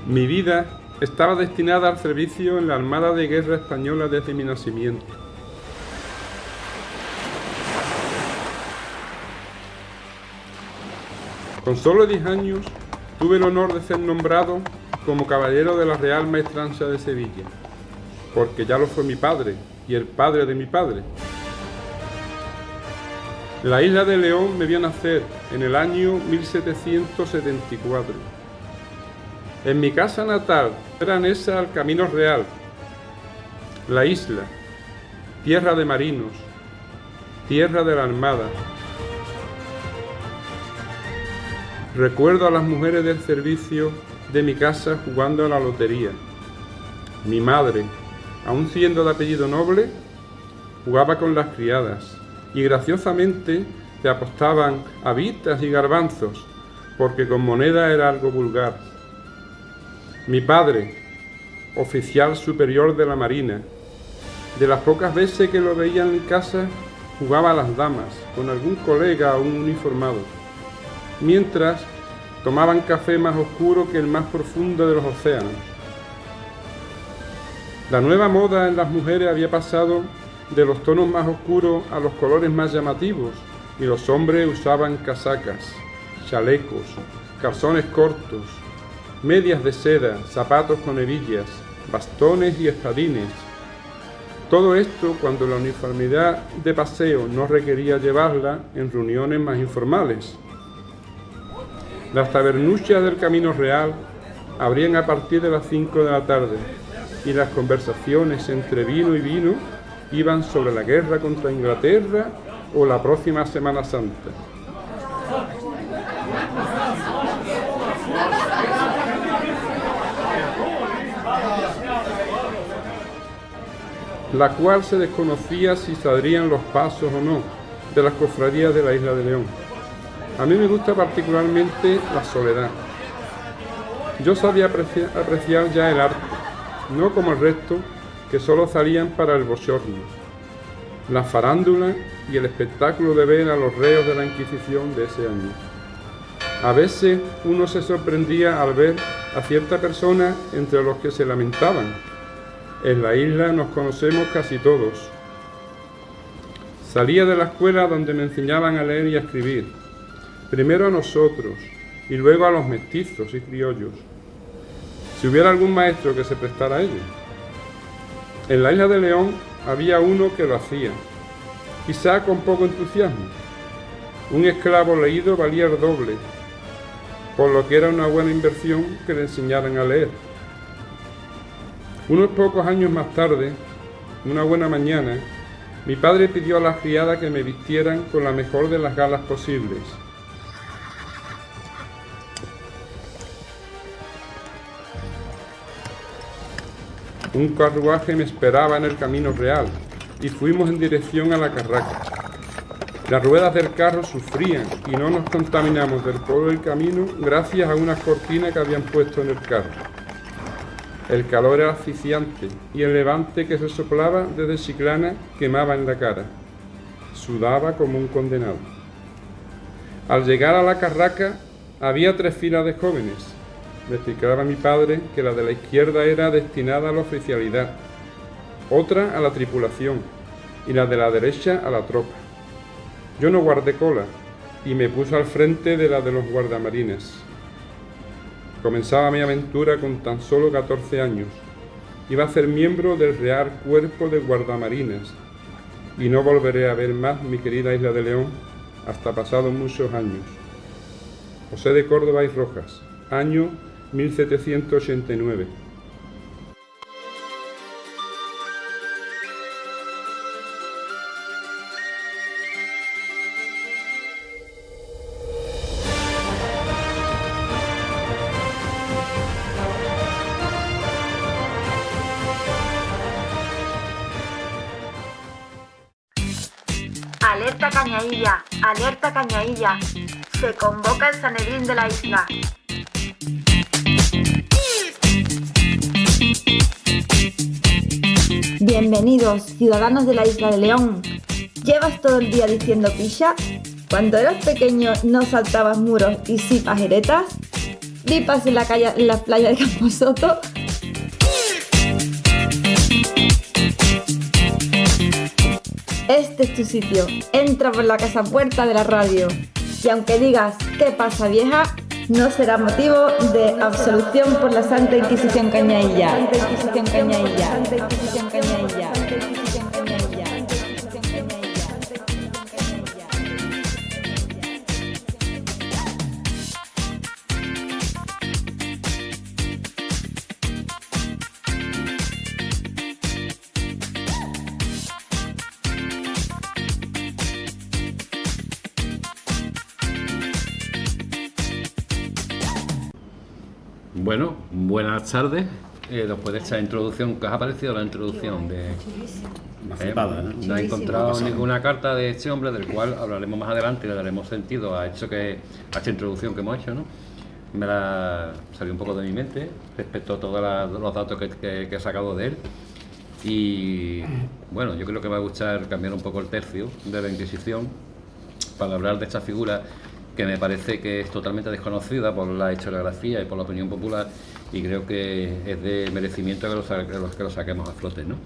Mi vida estaba destinada al servicio en la Armada de Guerra Española desde mi nacimiento. Con solo 10 años tuve el honor de ser nombrado como caballero de la Real Maestranza de Sevilla, porque ya lo fue mi padre y el padre de mi padre. La isla de León me vio nacer en el año 1774. En mi casa natal era anexa al Camino Real, la isla, tierra de marinos, tierra de la Armada. Recuerdo a las mujeres del servicio de mi casa jugando a la lotería. Mi madre, aun siendo de apellido noble, jugaba con las criadas y graciosamente le apostaban habitas y garbanzos, porque con moneda era algo vulgar. Mi padre, oficial superior de la Marina, de las pocas veces que lo veían en casa, jugaba a las damas con algún colega o un uniformado, mientras tomaban café más oscuro que el más profundo de los océanos. La nueva moda en las mujeres había pasado de los tonos más oscuros a los colores más llamativos, y los hombres usaban casacas, chalecos, calzones cortos, medias de seda, zapatos con hebillas, bastones y espadines. Todo esto cuando la uniformidad de paseo no requería llevarla en reuniones más informales. Las tabernuchas del Camino Real abrían a partir de las 5 de la tarde y las conversaciones entre vino y vino iban sobre la guerra contra Inglaterra o la próxima Semana Santa. La cual se desconocía si saldrían los pasos o no de las cofradías de la isla de León. A mí me gusta particularmente la soledad. Yo sabía apreciar ya el arte, no como el resto, que solo salían para el bochorno, la farándula y el espectáculo de ver a los reos de la Inquisición de ese año. A veces uno se sorprendía al ver a cierta persona entre los que se lamentaban. En la isla nos conocemos casi todos. Salía de la escuela donde me enseñaban a leer y a escribir, primero a nosotros y luego a los mestizos y criollos, si hubiera algún maestro que se prestara a ello. En la isla de León había uno que lo hacía, quizá con poco entusiasmo. Un esclavo leído valía el doble, por lo que era una buena inversión que le enseñaran a leer. Unos pocos años más tarde, una buena mañana, mi padre pidió a las criadas que me vistieran con la mejor de las galas posibles. Un carruaje me esperaba en el Camino Real y fuimos en dirección a la Carraca. Las ruedas del carro sufrían y no nos contaminamos del polvo del camino gracias a unas cortinas que habían puesto en el carro. El calor era asfixiante y el levante que se soplaba desde Chiclana quemaba en la cara. Sudaba como un condenado. Al llegar a la Carraca había 3 filas de jóvenes. Me explicaba mi padre que la de la izquierda era destinada a la oficialidad, otra a la tripulación y la de la derecha a la tropa. Yo no guardé cola y me puse al frente de la de los guardamarines. Comenzaba mi aventura con tan solo 14 años. Iba a ser miembro del Real Cuerpo de Guardamarines y no volveré a ver más mi querida isla de León hasta pasados muchos años. José de Córdoba y Rojas, año 1789. Alerta Cañailla, alerta Cañailla. Se convoca el Sanedrín de la isla. Bienvenidos, ciudadanos de la isla de León. ¿Llevas todo el día diciendo pilla? ¿Cuando eras pequeño no saltabas muros y sí pajeretas? Vipas en la playa de Camposoto. Este es tu sitio. Entra por la casa puerta de la radio. Y aunque digas ¿qué pasa, vieja?, no será motivo de absolución por la Santa Inquisición Cañailla. Santa Inquisición Cañailla. Santa Inquisición Cañailla. Santa Inquisición Cañailla. Bueno, buenas tardes. Después de esta introducción, ¿qué os ha parecido la introducción? No he encontrado ninguna carta de este hombre, del cual hablaremos más adelante y le daremos sentido a esta introducción que hemos hecho, ¿no? Me la salió un poco de mi mente respecto a todos los datos que he sacado de él. Y bueno, yo creo que me va a gustar cambiar un poco el tercio de la Inquisición para hablar de esta figura que me parece que es totalmente desconocida por la historiografía y por la opinión popular, y creo que es de merecimiento que lo saquemos a flote, ¿no?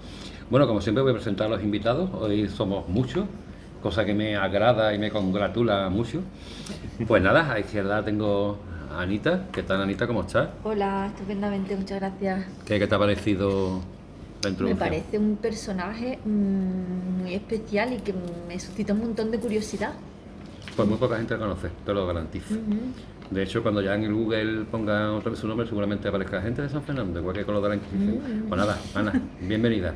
Bueno, como siempre voy a presentar a los invitados. Hoy somos muchos, cosa que me agrada y me congratula mucho. Pues nada, a la izquierda tengo a Anita. ¿Qué tal, Anita? ¿Cómo estás? Hola, estupendamente, muchas gracias. ¿Qué te ha parecido la introducción? Me parece un personaje muy especial y que me suscita un montón de curiosidad. Pues muy poca gente lo conoce, te lo garantizo. De hecho, cuando ya en el Google ponga otra vez su nombre, seguramente aparezca gente de San Fernando, igual que con lo de la Inquisición. Pues nada, Ana, bienvenida.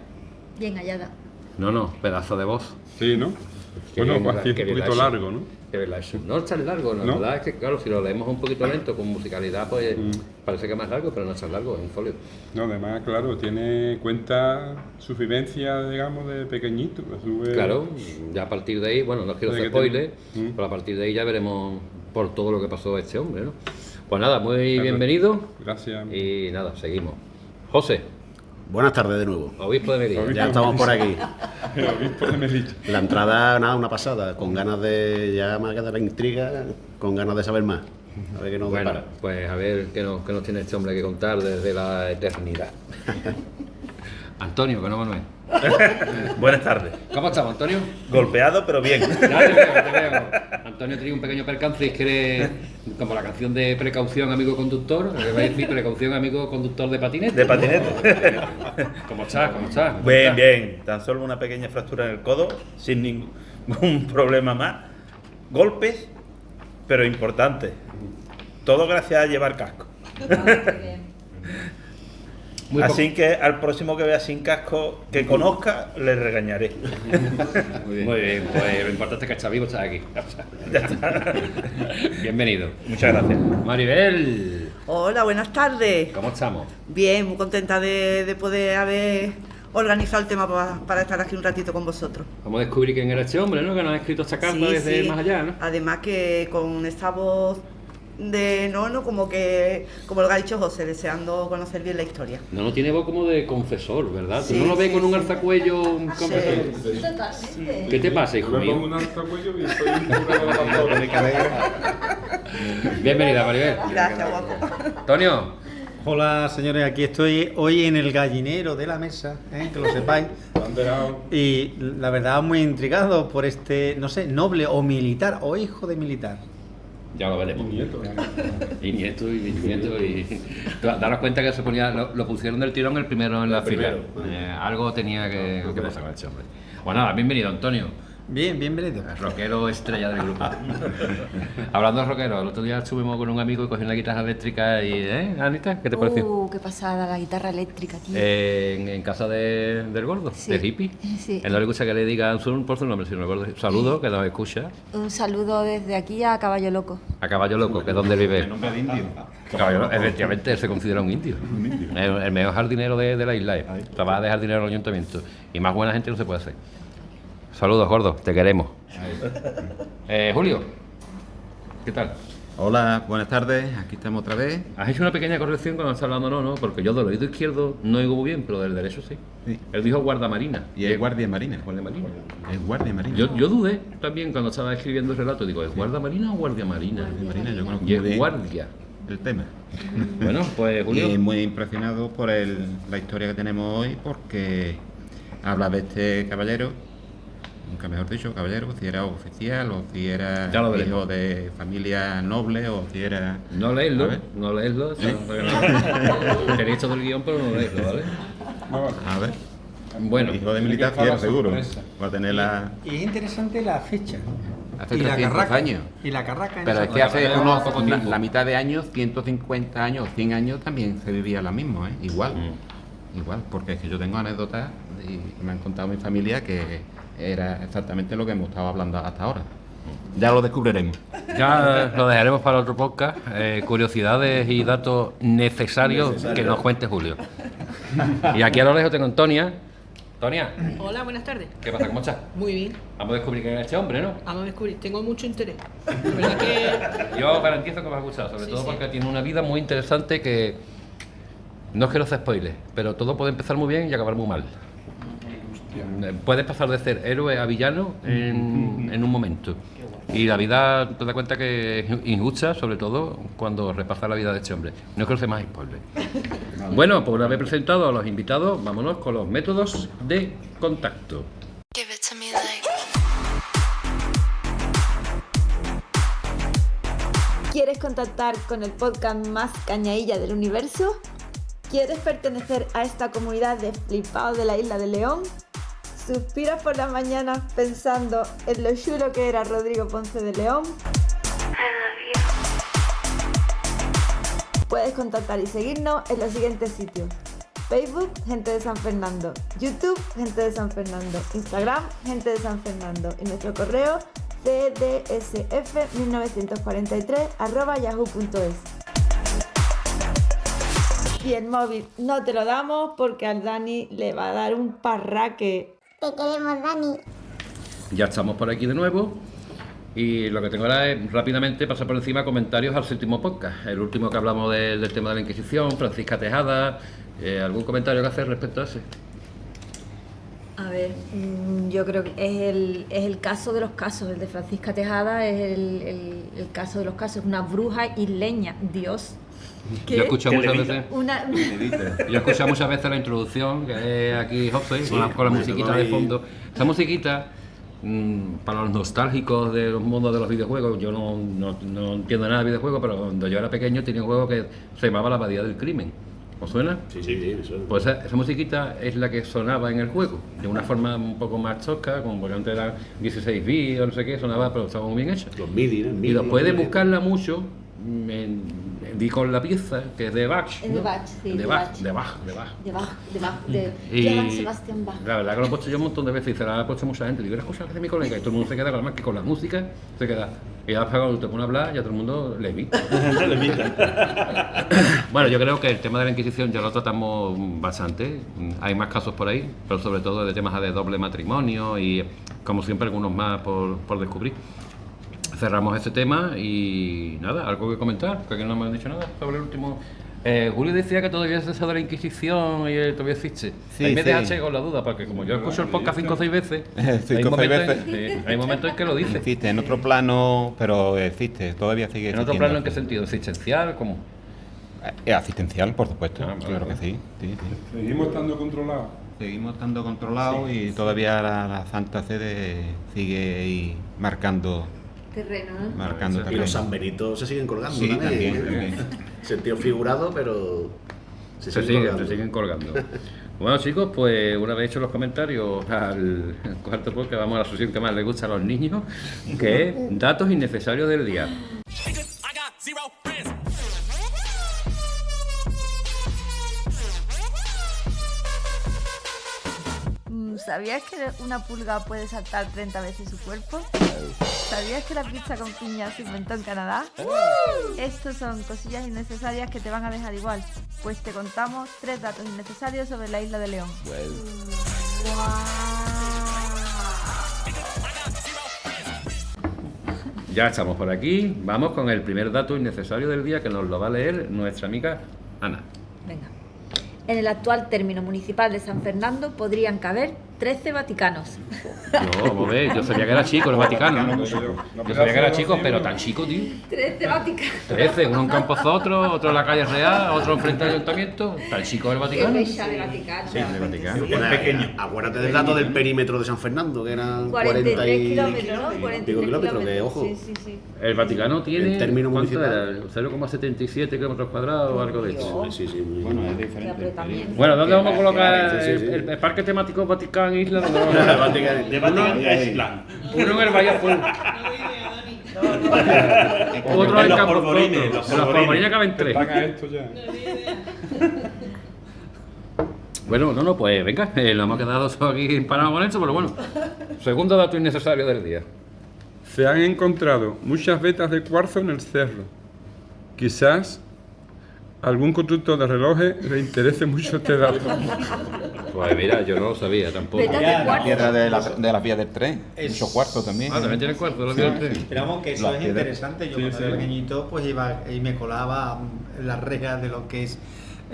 Bien hallada. No, pedazo de voz. Sí, ¿no? Bueno, pues así es un poquito largo, ¿no? Que verdad eso. No es tan largo, la verdad es que, claro, si lo leemos un poquito lento, con musicalidad, pues parece que es más largo, pero no es tan largo, es un folio. No, además, claro, cuenta su vivencia, digamos, de pequeñito. Claro, ya a partir de ahí, bueno, no quiero hacer spoiler, pero a partir de ahí ya veremos por todo lo que pasó a este hombre, ¿no? Pues nada, muy bienvenido. Gracias. Y nada, seguimos. José. Buenas tardes de nuevo. Obispo de Melilla. Ya estamos por aquí. El obispo de Melilla. La entrada, nada, una pasada, con ganas de, ya me ha quedado la intriga, con ganas de saber más. A ver qué nos depara. Pues a ver qué nos tiene este hombre que contar desde la eternidad. Antonio, que no Manuel. Buenas tardes. ¿Cómo estamos, Antonio? Golpeado, pero bien. Ya te veo. Antonio tiene un pequeño percance y quiere, como la canción de Precaución, amigo conductor, le va a decir Precaución, amigo conductor de patinete. De patinete. ¿Cómo estás? Bien. Tan solo una pequeña fractura en el codo, sin ningún problema más. Golpes, pero importantes. Todo gracias a llevar casco. Así que al próximo que vea sin casco, que conozca, le regañaré. Muy bien, pues lo importante es que está vivo, está aquí. Bienvenido. Muchas gracias. Maribel. Hola, buenas tardes. ¿Cómo estamos? Bien, muy contenta de poder haber organizado el tema para estar aquí un ratito con vosotros. Vamos a descubrir quién era este hombre, ¿no? Que nos ha escrito esta carta desde más allá, ¿no? Además que con esta voz de Nono, como lo ha dicho José, deseando conocer bien la historia. No tiene voz como de confesor, ¿verdad? Sí, ¿Tú no lo ves con un sí. alzacuello confesor? Sí. Totalmente. ¿Qué te pasa, hijo Yo me pongo mío? un alzacuello y soy un cura de la pastora. Bienvenida, Maribel. Gracias, guapo. Antonio. Hola señores, aquí estoy hoy en el gallinero de la mesa, que lo sepáis. Lo han dejado. Y la verdad muy intrigado por este, no sé, noble o militar o hijo de militar. Ya lo veremos. Y nieto. Y nieto y bisnieto. Daros cuenta que se ponía, lo pusieron del tirón el primero en la fila. Algo tenía que pasar con este hombre. Bueno, nada, bienvenido, Antonio. Bien, bienvenido. Rockero estrella del grupo. Hablando de rockero, el otro día estuvimos con un amigo y cogí una guitarra eléctrica y, Anita, ¿qué te pareció? Qué pasada la guitarra eléctrica, tío. En casa del gordo, Sí. de hippie. Sí. Él no le gusta que le digan por su nombre, sino el gordo. Saludo, que nos escucha. Un saludo desde aquí a Caballo Loco. A Caballo Loco, que es donde vive. Nombre de indio. Caballo Loco, efectivamente, él se considera un indio. El mejor jardinero de la isla. Trabaja de jardinero en el ayuntamiento. Y más buena gente no se puede hacer. Saludos, gordo, te queremos. Julio, ¿qué tal? Hola, buenas tardes, aquí estamos otra vez. Has hecho una pequeña corrección cuando estás hablando, no, porque yo del oído izquierdo no oigo muy bien, pero del derecho sí. Sí. Él dijo guardamarina. Y es guardia marina. Guardia marina. Es guardia marina. Yo dudé también cuando estaba escribiendo el relato, digo, ¿es guarda marina o guardia marina? Guardia marina, yo conozco Y es muy bien. guardia el tema. Bueno, pues Julio. Y muy impresionado por la historia que tenemos hoy, porque habla de este caballero, nunca mejor dicho, caballero, si era oficial o si era hijo de familia noble o si era... No leedlo, tenéis todo el guión, pero no leedlo, ¿vale? A ver. Bueno, hijo de militar, sí, era seguro. Va a tener la... Y es interesante la fecha. Hace Y la 300 carraca. años. Y la carraca. Pero es que hace la mitad de años, 150 años, 100 años, también se vivía lo mismo, ¿eh? Igual. Igual, porque es que yo tengo anécdotas y me han contado mi familia que era exactamente lo que hemos estado hablando hasta ahora. Ya lo descubriremos. ya lo dejaremos para otro podcast. Curiosidades y datos necesarios que nos cuente Julio. Y aquí a lo lejos tengo a Antonia. Antonia, Hola, buenas tardes. ¿qué pasa? ¿Cómo estás? Muy bien. Vamos a descubrir quién es este hombre, ¿no? Vamos a descubrir. Tengo mucho interés. La verdad que... Yo garantizo que me ha gustado, sobre todo porque tiene una vida muy interesante que... No es que no se spoile, pero todo puede empezar muy bien y acabar muy mal. Puedes pasar de ser héroe a villano en un momento. Y la vida te das cuenta que es injusta, sobre todo cuando repasas la vida de este hombre. No es que no sea más spoiler. Bueno, por haber presentado a los invitados, vámonos con los métodos de contacto. ¿Quieres contactar con el podcast más cañailla del universo? ¿Quieres pertenecer a esta comunidad de flipados de la isla de León? ¿Suspiras por las mañanas pensando en lo chulo que era Rodrigo Ponce de León? Puedes contactar y seguirnos en los siguientes sitios: Facebook, Gente de San Fernando; YouTube, Gente de San Fernando; Instagram, Gente de San Fernando; y nuestro correo cdsf1943@yahoo.es. Y el móvil no te lo damos porque al Dani le va a dar un parraque. Te queremos, Dani. Ya estamos por aquí de nuevo. Y lo que tengo ahora es rápidamente pasar por encima comentarios al séptimo podcast. El último que hablamos del tema de la Inquisición, Francisca Tejada. ¿Algún comentario que hacer respecto a ese? A ver, yo creo que es el caso de los casos. El de Francisca Tejada es el caso de los casos. Una bruja isleña, Dios. Yo he escuchado muchas veces. Yo he escuchado muchas veces la introducción, que es aquí José, con la musiquita de fondo. Esa musiquita, para los nostálgicos de los mundos de los videojuegos, yo no entiendo nada de videojuegos, pero cuando yo era pequeño tenía un juego que se llamaba La Abadía del Crimen. ¿Os suena? Sí, me suena. Pues esa musiquita es la que sonaba en el juego, de una forma un poco más tosca, como porque antes era 16 bits o no sé qué, sonaba, pero estaba muy bien hecha. Los MIDI, ¿no? Y después de buscarla mucho, di con la pieza, que es de Bach. Es de Bach, sí. De Bach. De Johann Sebastian Bach. La verdad que lo he puesto yo un montón de veces y se la ha puesto mucha gente. Digo, era cosa que hace mi colega y todo el mundo se queda con la que con la música se queda. Y ya cuando te pone a hablar, ya todo el mundo le evita. Bueno, yo creo que el tema de la Inquisición ya lo tratamos bastante. Hay más casos por ahí, pero sobre todo de temas de doble matrimonio y, como siempre, algunos más por descubrir. Cerramos este tema y nada, algo que comentar, porque no me han dicho nada sobre el último. Julio decía que todavía es eso de la Inquisición y todavía existe. Sí, Ahí me dejaste con la duda, porque como yo escucho el podcast 5 o 6 veces, hay momentos en que lo dice. Existe en otro plano, pero existe, todavía sigue ¿En existiendo. otro plano en qué sentido? ¿Existencial? ¿Cómo? Asistencial, por supuesto, claro que sí. Seguimos estando controlados. Seguimos estando controlados y todavía la Santa Sede sigue ahí marcando terreno, ¿no? Marcando y los San Benito se siguen colgando. Sí, también. Sentido figurado, pero se siguen colgando. Bueno, chicos, pues una vez hecho los comentarios al cuarto podcast, vamos a la sección que más les gusta a los niños, que es datos innecesarios del día. ¿Sabías que una pulga puede saltar 30 veces su cuerpo? ¿Sabías que la pizza con piña se inventó en Canadá? Estos son cosillas innecesarias que te van a dejar igual, pues te contamos 3 datos innecesarios sobre la isla de León. Ya estamos por aquí, vamos con el primer dato innecesario del día que nos lo va a leer nuestra amiga Ana. Venga. En el actual término municipal de San Fernando podrían caber 13 vaticanos. No, vamos a ver, yo sabía que era chico, el Vaticano. Yo sabía que era chico, pero tan chico, tío. 13 vaticanos. 13, uno en Camposoto, otro en la calle Real, otro frente al ayuntamiento. Tan chico el Vaticano. Qué fecha de Vaticano. Sí, el Vaticano. Pequeño. Acuérdate del dato del perímetro de San Fernando, que eran 43 40 y kilómetros, ¿no? 43 kilómetros, que ojo. Sí, sí, sí. El Vaticano tiene, El término ¿cuánto municipal. era? 0,77 kilómetros cuadrados o algo de eso. Sí, sí, muy Bueno, es Qué diferente. apretamiento. Bueno, ¿dónde vamos a colocar Sí, sí, sí. el parque temático Vaticano Isla? ¿Dónde vamos a De colocar? Vaticano. De Vatican Island. Uno en el Valle Azul. Otro en los Campo polvorines, Soto. los En los polvorines caben 3. Paga esto ya. Bueno, no, pues venga, nos hemos quedado aquí empanados con esto, pero bueno. Segundo dato innecesario del día. Se han encontrado muchas vetas de cuarzo en el cerro. Quizás algún constructor de relojes le interese mucho este dato. Pues mira, yo no lo sabía tampoco. Vetas de La cuarzo. piedra de la vía del tren. Mucho cuarto también. Ah, también tiene cuarzo, lo vio el tren. Pero vamos, que eso Las es piedras. interesante. Yo Sí, cuando sí. era pequeñito pues iba y me colaba en las rejas de lo que es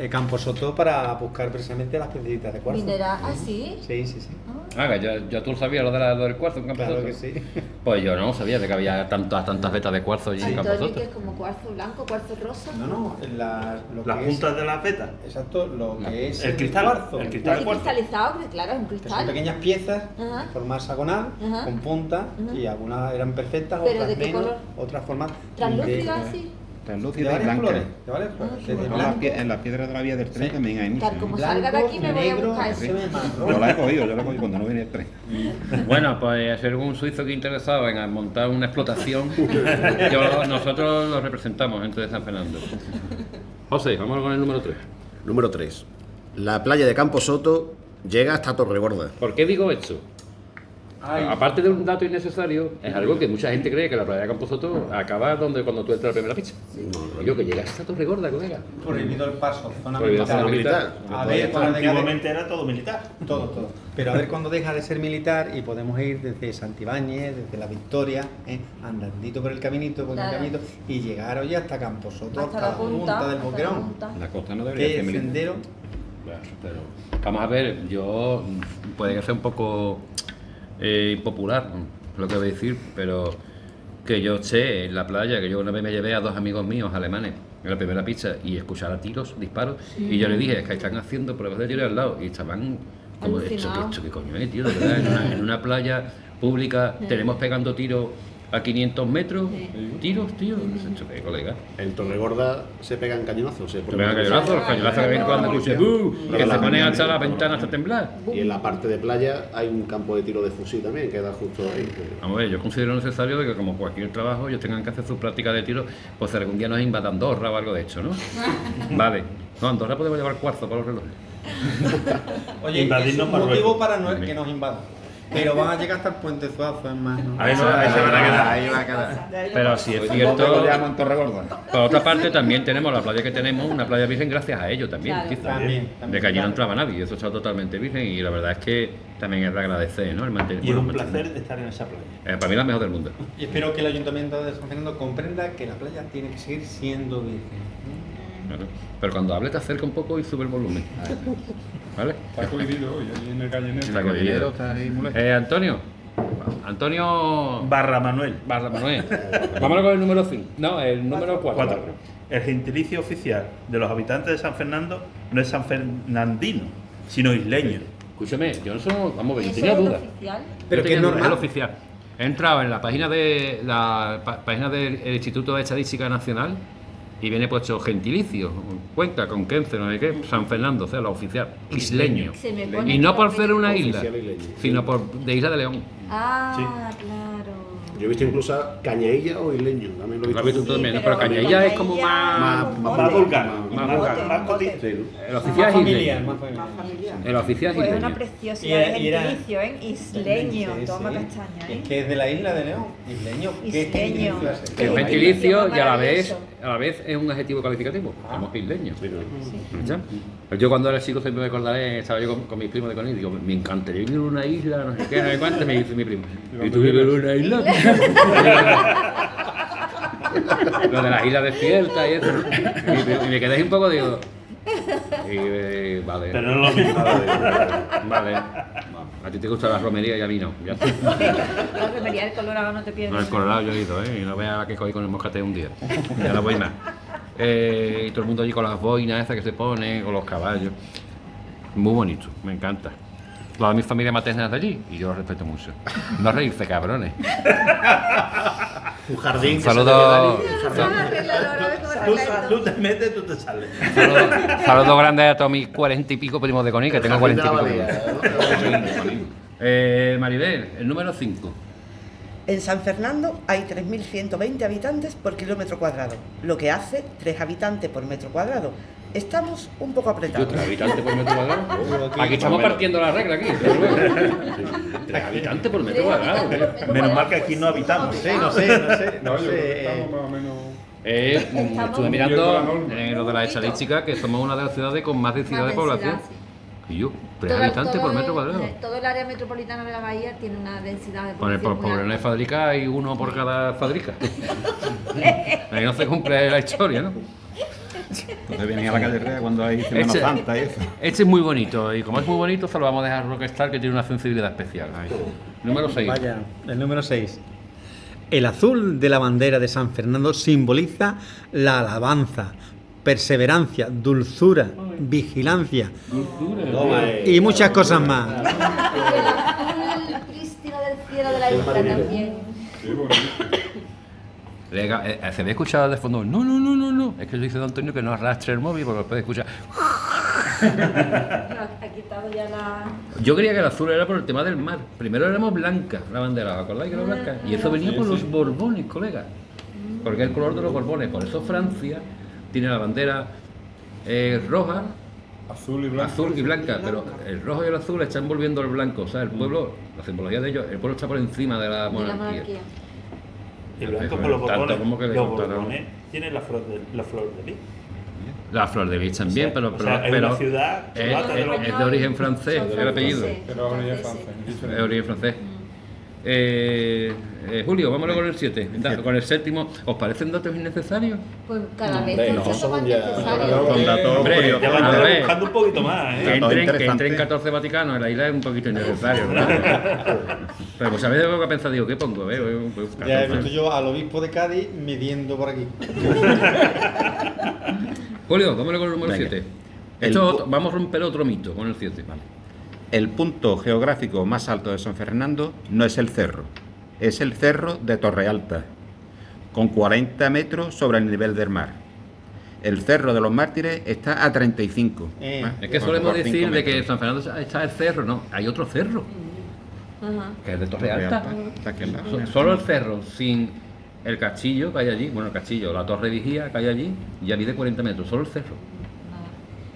Camposoto para buscar precisamente las piedritas de cuarzo. Mineral, ¿ah, sí? Sí, sí, sí. Ah, ya tú lo sabías, lo del cuarzo en Campo Claro Soto. que sí. Pues yo no sabía de que había tantas vetas de cuarzo allí en Campo Tony, Soto. que es como cuarzo blanco, cuarzo rosa. No, no, en lo Las que puntas de la peta. es. Exacto, lo que es El cristal, cuarzo. el cristal. Es cristalizado, que claro, es un Que son cristal. pequeñas piezas Ajá. de forma hexagonal, Ajá. con punta, Ajá. y algunas eran perfectas, ¿Pero otras de qué menos, color? otras formas Translúcida, así. de Translúcida y varios blanca. colores. De varios colores. qué Desde bueno. blanco, En la piedra de la vía del tren también hay muchas. Tal como blanco, salga de aquí me voy a negro, buscar se eso. ve marrón. Yo la he cogido cuando no viene el tren. Bueno, pues si algún suizo que interesado en montar una explotación, nosotros lo representamos dentro de San Fernando. José, vamos con el número 3. Número 3. La playa de Camposoto llega hasta Torregorda. ¿Por qué digo esto? Aparte de un dato innecesario, es algo que mucha gente cree que la playa de Camposoto acaba cuando tú entras a la primera ficha. Y yo que llegas hasta Torregorda, colega. Prohibido el paso, zona Prohibido militar. zona militar. A ver, cuando deja de- Antiguamente era todo militar. todo. Pero a ver cuando deja de ser militar y podemos ir desde Santibáñez, desde La Victoria, andandito por el caminito, Claro. y llegar hoy hasta Camposoto, Hasta la punta del hasta la Boquerón. punta. La costa no debería Que ser el militar. sendero, Pero vamos a ver, puede que sea un poco impopular lo que voy a decir, pero que yo sé en la playa, que yo una vez me llevé a 2 amigos míos alemanes en la primera pista y escuchara tiros, disparos, y yo le dije, es que están haciendo pruebas de tiro al lado, y estaban como, Alucinados. ¿esto qué coño es, tío? De verdad, en una playa pública tenemos pegando tiros a 500 metros, tiros, tío, ¿esto qué, colega? En Torregorda se pegan cañonazos. Los cañonazos que ven cuando escuché ¡bu! Que se ponen hasta la ventana hasta temblar. Y en la parte de playa hay un campo de tiro de fusil también, que da justo ahí. Vamos a ver, yo considero necesario de que como cualquier trabajo ellos tengan que hacer sus prácticas de tiro, pues si algún día nos invada Andorra o algo de hecho, ¿no? Vale. No, Andorra podemos llevar cuarzo para los relojes. oye, es Invadirnos un Marruecos. motivo para que nos invadan. Pero van a llegar hasta el Puente Zuazo, es más, ¿no? Ahí se van a quedar. Ahí va a quedar. Pero si es Lo cierto, llamo en Torregorda. por otra parte también tenemos la playa que tenemos, una playa virgen gracias a ellos también, Claro. quizás. También, De que allí no claro. entraba nadie, eso está totalmente virgen y la verdad es que también es de agradecer, ¿no? El Y es un placer estar en esa playa. Para mí la mejor del mundo. Y espero que el Ayuntamiento de San Fernando comprenda que la playa tiene que seguir siendo virgen. Claro. Pero cuando hable te acerca un poco y sube el volumen. ¿Vale? Está cohibido hoy, allí en el gallinero. Está cohibido. Gallinero está ahí molesto. Antonio Barra Manuel. Barra Manuel. Vámonos con el número 5. No, el número 4. 4. El gentilicio oficial de los habitantes de San Fernando no es sanfernandino, sino isleño. Escúchame, yo no soy, vamos a ver, yo ¿Eso tenía es lo dudas. oficial? Pero Yo que es tenía dudas, normal. el oficial. He entrado en la página del Instituto de Estadística Nacional y viene puesto gentilicio, Cuenca, Conquense, no sé qué, San Fernando, o sea, la oficial, isleño. Se me pone Y no por todo ser una bien. isla, Oficial isleño. sino de Isla de León. Ah, Sí. claro. Yo he visto incluso a Cañailla o Isleño, también lo he Lo has visto. visto tú también, ¿no? pero Pero Cañella es como Cañella- más... Más vulgar. Más vulgar. Más cotidiano. Sí, ¿no? El Más oficial es familiar, isleño. más familiar. El oficial es Pues es isleño. una preciosidad de Y era- gentilicio, ¿eh? Isleño, Sí, toma sí. castaña, ¿eh? Es que es de la isla de León. Isleño. ¿Qué Isleño. gentilicio es ese? Que es un Sí. gentilicio y a Maravilloso. la vez es un adjetivo calificativo. Ah. Somos isleños. Sí, ¿no? ¿Ya? Pues yo cuando era chico siempre me acordaré, estaba yo con mis primos de Conil y digo, me encantaría vivir en una isla, no sé qué, no sé cuánto, me dice mi primo. ¿Y tú vives en una isla? Lo de las islas desiertas y eso. Y me quedé un poco, digo. Vale. Pero no es lo mismo. Vale. A ti te gusta la romería y a mí no. Ya está. La romería del Colorado no te pierdes. No, el Colorado yo he ido, y no veas la que cogí con el moscateo un día. Ya no voy más. Y todo el mundo allí con las boinas esas que se ponen, con los caballos. Muy bonito, me encanta. Toda mi familia materna es de allí y yo lo respeto mucho. No reírse, cabrones. Un jardín. Un saludo. Tú te metes, tú te sales. Saludos grandes a todos mis 40 y pico primos de Coní, que tengo 40 y pico primos. Maribel, el número 5. En San Fernando hay 3.120 habitantes por kilómetro cuadrado, lo que hace 3 habitantes por metro cuadrado. Estamos un poco apretados. 3 habitantes por metro cuadrado. Aquí estamos partiendo la regla aquí. 3 habitantes por metro cuadrado. Menos mal que aquí no habitamos. Sí, no sé. No, yo creo que estamos más o menos. Estuve mirando lo de la estadística que somos una de las ciudades con más densidad de población. Y yo, 3 habitantes por metro cuadrado. Todo el área metropolitana de la bahía tiene una densidad de Con el población muy por alta. una fábrica hay uno por cada fábrica. Ahí no se cumple la historia, ¿no? Entonces vienen a la calle Rea cuando hay Semana Santa y eso. Este es muy bonito y como es muy bonito se lo vamos a dejar a Rockstar, que tiene una sensibilidad especial. Número 6. Vaya, el número 6. El azul de la bandera de San Fernando simboliza la alabanza, perseverancia, dulzura, vigilancia y muchas cosas más. El azul prístino del cielo de la isla también. Se había escuchado de fondo. No. Es que yo dice don Antonio que no arrastre el móvil porque lo puede escuchar. Ha quitado ya la... Yo creía que el azul era por el tema del mar. Primero éramos blancas la bandera, ¿os acordáis que era blanca? Y eso venía por los Borbones, colega. Porque es el color de los Borbones. Por eso Francia tiene la bandera roja, Azul y blanca. pero el rojo y el azul están volviendo al blanco. O sea, el pueblo, la simbología de ellos, el pueblo está por encima de la monarquía. Y blanco por los Tanto como que Borbones. le Los contaron. Borbones tienen la flor de lis. La Flor de Lis también, O sea, pero es una ciudad es de origen francés, el apellido. Pero ahora ya es francés. Es de origen francés. Julio, vámonos con el 7. Con el 7mo, ¿os parecen datos innecesarios? Pues cada vez Hombre, están no, siendo más son ya- necesarios. Son datos Hombre, curiosos. Ya van a ver. buscando un poquito más, Que ¿eh? entren 14 Vaticanos en la isla es un poquito innecesario, ¿no? Pero pues sabéis lo que he pensado, digo, ¿qué pongo? Pues, Ya he visto yo al obispo de Cádiz midiendo por aquí. Julio, vámonos con el número Venga. 7. El Vamos a romper otro mito con el 7. El punto geográfico más alto de San Fernando no es el cerro, es el cerro de Torre Alta, con 40 metros sobre el nivel del mar. El cerro de los Mártires está a 35. Es que Por- solemos por 5 decir de que metros. en San Fernando está el cerro, no, hay otro cerro, Ajá. que es de Torre Alta. Está aquí al lado. Solo el cerro, sin el castillo que hay allí, bueno, el castillo, la torre vigía que hay allí, ya mide 40 metros, solo el cerro.